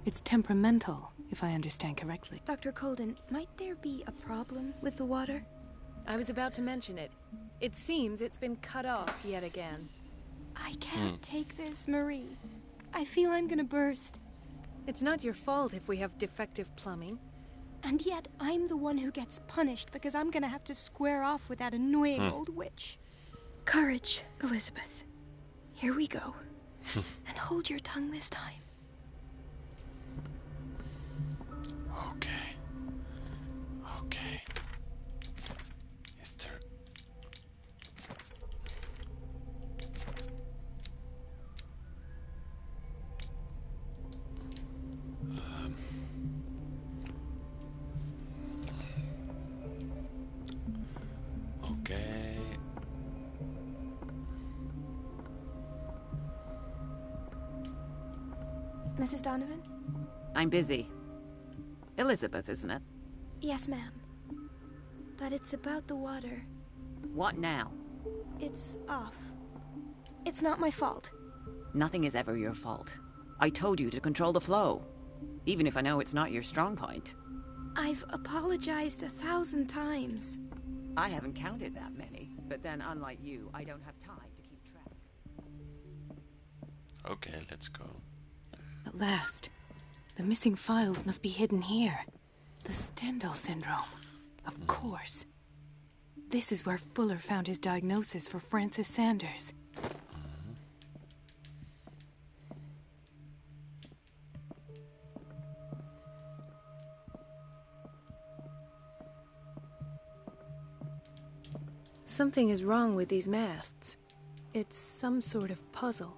It's temperamental, if I understand correctly. Dr. Colden, might there be a problem with the water? I was about to mention it. It seems it's been cut off yet again. I can't take this, Marie. I feel I'm gonna burst. It's not your fault if we have defective plumbing. And yet, I'm the one who gets punished because I'm gonna have to square off with that annoying old witch. Courage, Elizabeth. Here we go. And hold your tongue this time. Okay. Okay. Is there... Mrs. Donovan? I'm busy. Elizabeth, isn't it? Yes, ma'am. But it's about the water. What now? It's off. It's not my fault. Nothing is ever your fault. I told you to control the flow. Even if I know it's not your strong point. I've apologized 1,000 times. I haven't counted that many. But then, unlike you, I don't have time to keep track. Okay, let's go. At last. The missing files must be hidden here. The Stendhal syndrome. Of course. This is where Fuller found his diagnosis for Francis Sanders. Something is wrong with these masts. It's some sort of puzzle.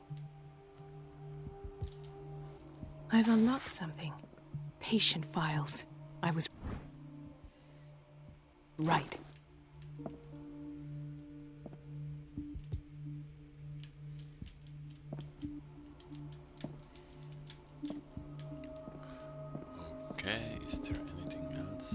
I've unlocked something. Patient files. I was right. Okay, is there anything else?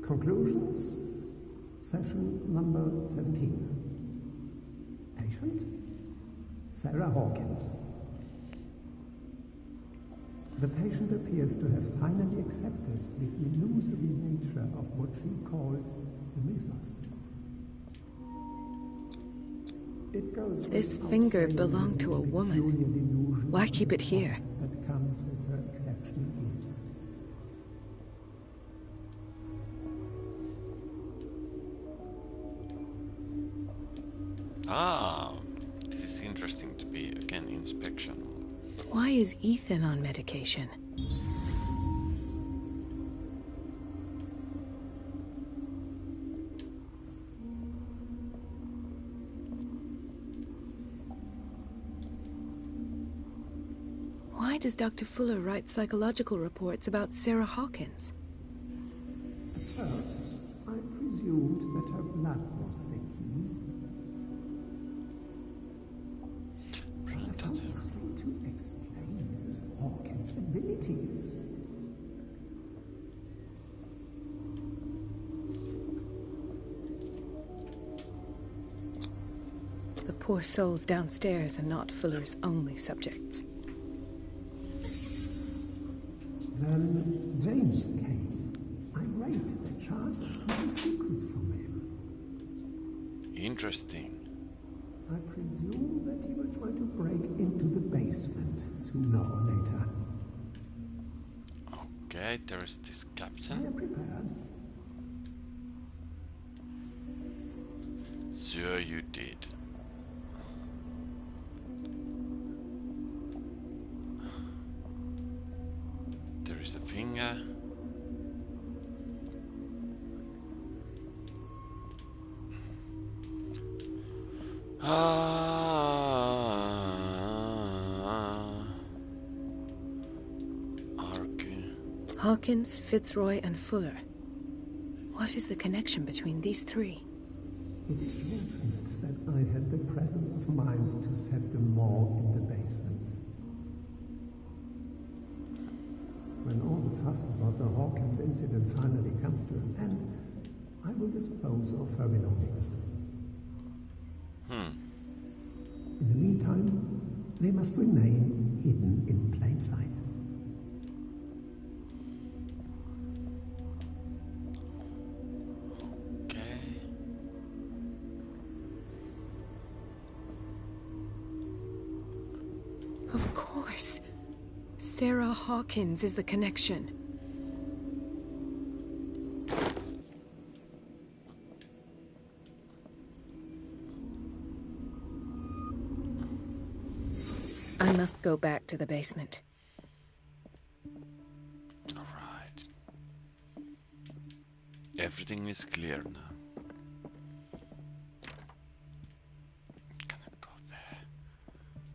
Conclusions. Session number 17. Patient? Sarah Hawkins. The patient appears to have finally accepted the illusory nature of what she calls the mythos. It goes This without finger saying belonged that to a its woman. peculiar delusions Why and keep it here? thoughts That comes with her exceptional gifts. Ah, this is interesting to be again inspection. Why is Ethan on medication? Why does Dr. Fuller write psychological reports about Sarah Hawkins? At first, I presumed that her blood was the key. I found nothing to explain Mrs. Hawkins' abilities. The poor souls downstairs are not Fuller's only subjects. Then James came. Irate that Charles was keeping secrets from him. Interesting. I presume that he will try to break into the basement sooner or later. Okay, there's this I captain. am prepared. Sure you did. There is a finger. Hawkins, Fitzroy, and Fuller. What is the connection between these three? It is fortunate that I had the presence of mind to set them all in the basement. When all the fuss about the Hawkins incident finally comes to an end, I will dispose of her belongings. In the meantime, they must remain hidden in plain sight. Of course. Sarah Hawkins is the connection. I must go back to the basement. All right. Everything is clear now. Can I go there?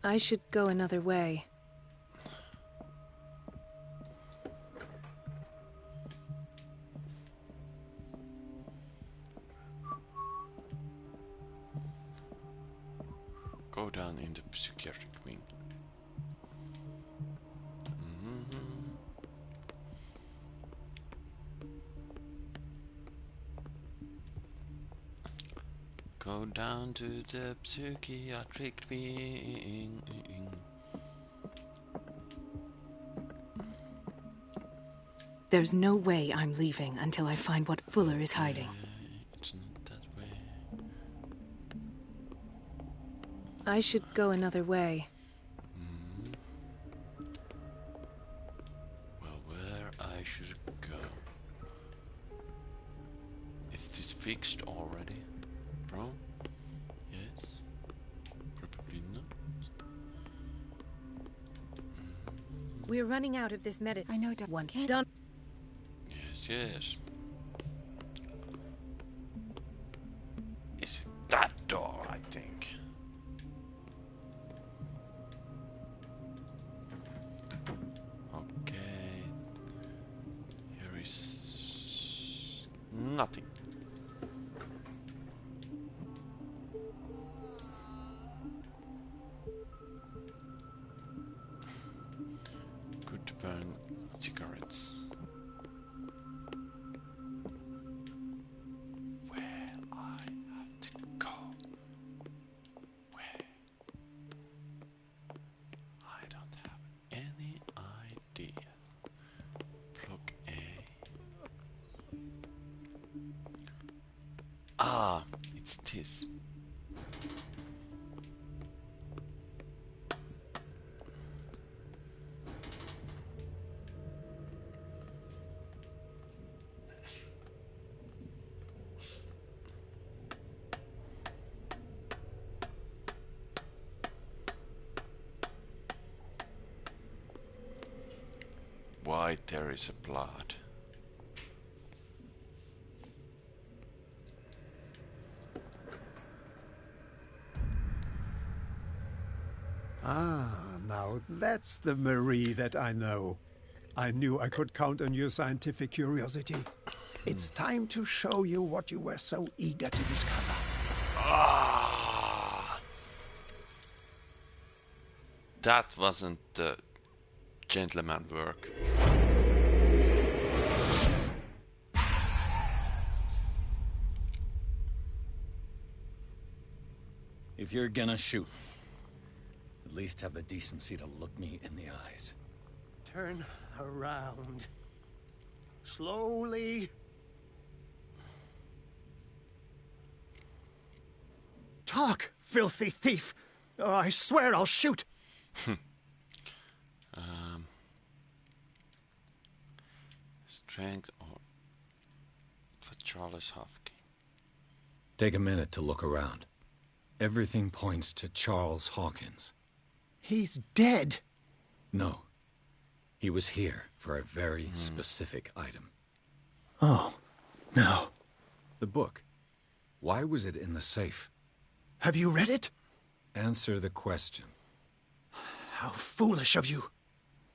I should go another way. go down in the psychiatric wing. Go down to the psychiatric wing. There's no way I'm leaving until I find what Fuller is hiding. It's not that way. I should go another way. Well, where I should go? Is this fixed already, bro? Yes. Probably not. We're running out of this I know, one can't. done. Yes. Is it that door, I think? Okay. Here is nothing. Good to burn cigarettes. Ah, it's this. Why there is a blood? Ah, now that's the Marie that I know. I knew I could count on your scientific curiosity. It's time to show you what you were so eager to discover. Ah, that wasn't the gentleman work. If you're gonna shoot me, at least have the decency to look me in the eyes. Turn around. Slowly. Talk, filthy thief! Oh, I swear I'll shoot! Strength or for Charles Hofke. Take a minute to look around. Everything points to Charles Hawkins. He's dead. No. He was here for a very specific item. Oh, no. The book. Why was it in the safe? Have you read it? Answer the question. How foolish of you.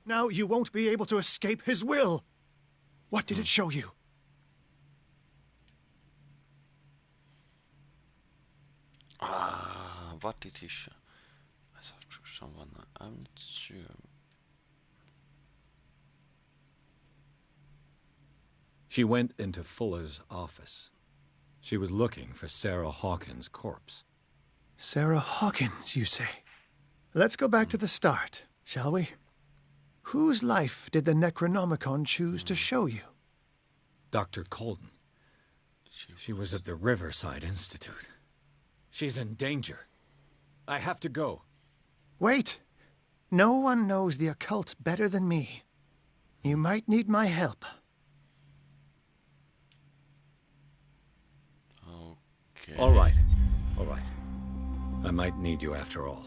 Now you won't be able to escape his will. What did it show you? What did he show? I saw through someone. I'm not sure. She went into Fuller's office. She was looking for Sarah Hawkins' corpse. Sarah Hawkins, you say? Let's go back to the start, shall we? Whose life did the Necronomicon choose to show you? Dr. Colden. She was at the Riverside Institute. She's in danger. I have to go. Wait. No one knows the occult better than me. You might need my help. Okay. All right. All right. I might need you after all.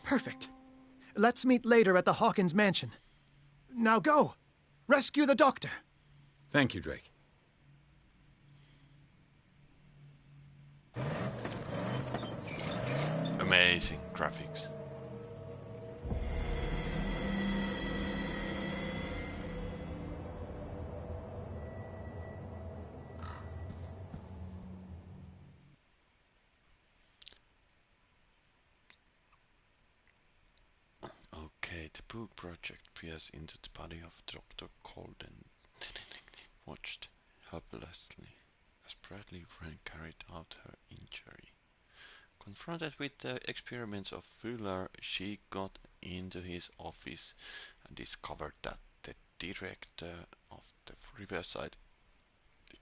Perfect. Let's meet later at the Hawkins mansion. Now go. Rescue the doctor. Thank you, Drake. Amazing graphics. Pooh project peers into the body of Dr. Colden, watched helplessly as Bradley Frank carried out her injury. Confronted with the experiments of Fuller, she got into his office and discovered that the director of the Riverside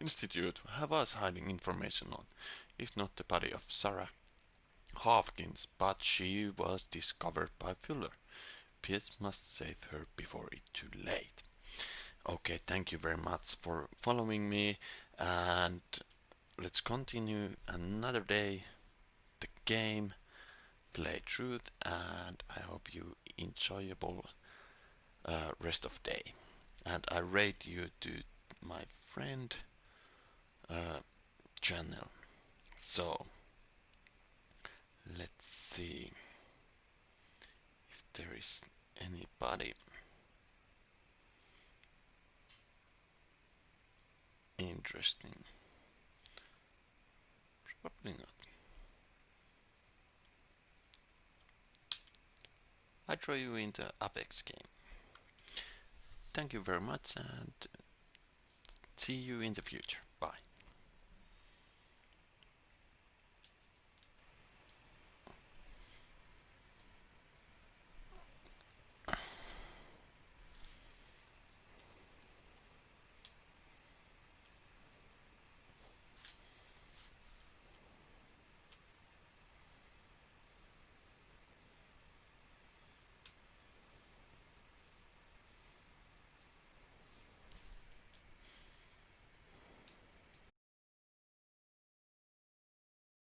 Institute was hiding information on, if not the body of Sarah Hawkins, but she was discovered by Fuller. Pierce must save her before it's too late. Okay, thank you very much for following me, and let's continue another day the game playthrough, and I hope you enjoyable rest of day. And I rate you to my friend channel. So let's see if there is anybody interesting. Probably not. I draw you in the Apex game. Thank you very much and see you in the future. Bye.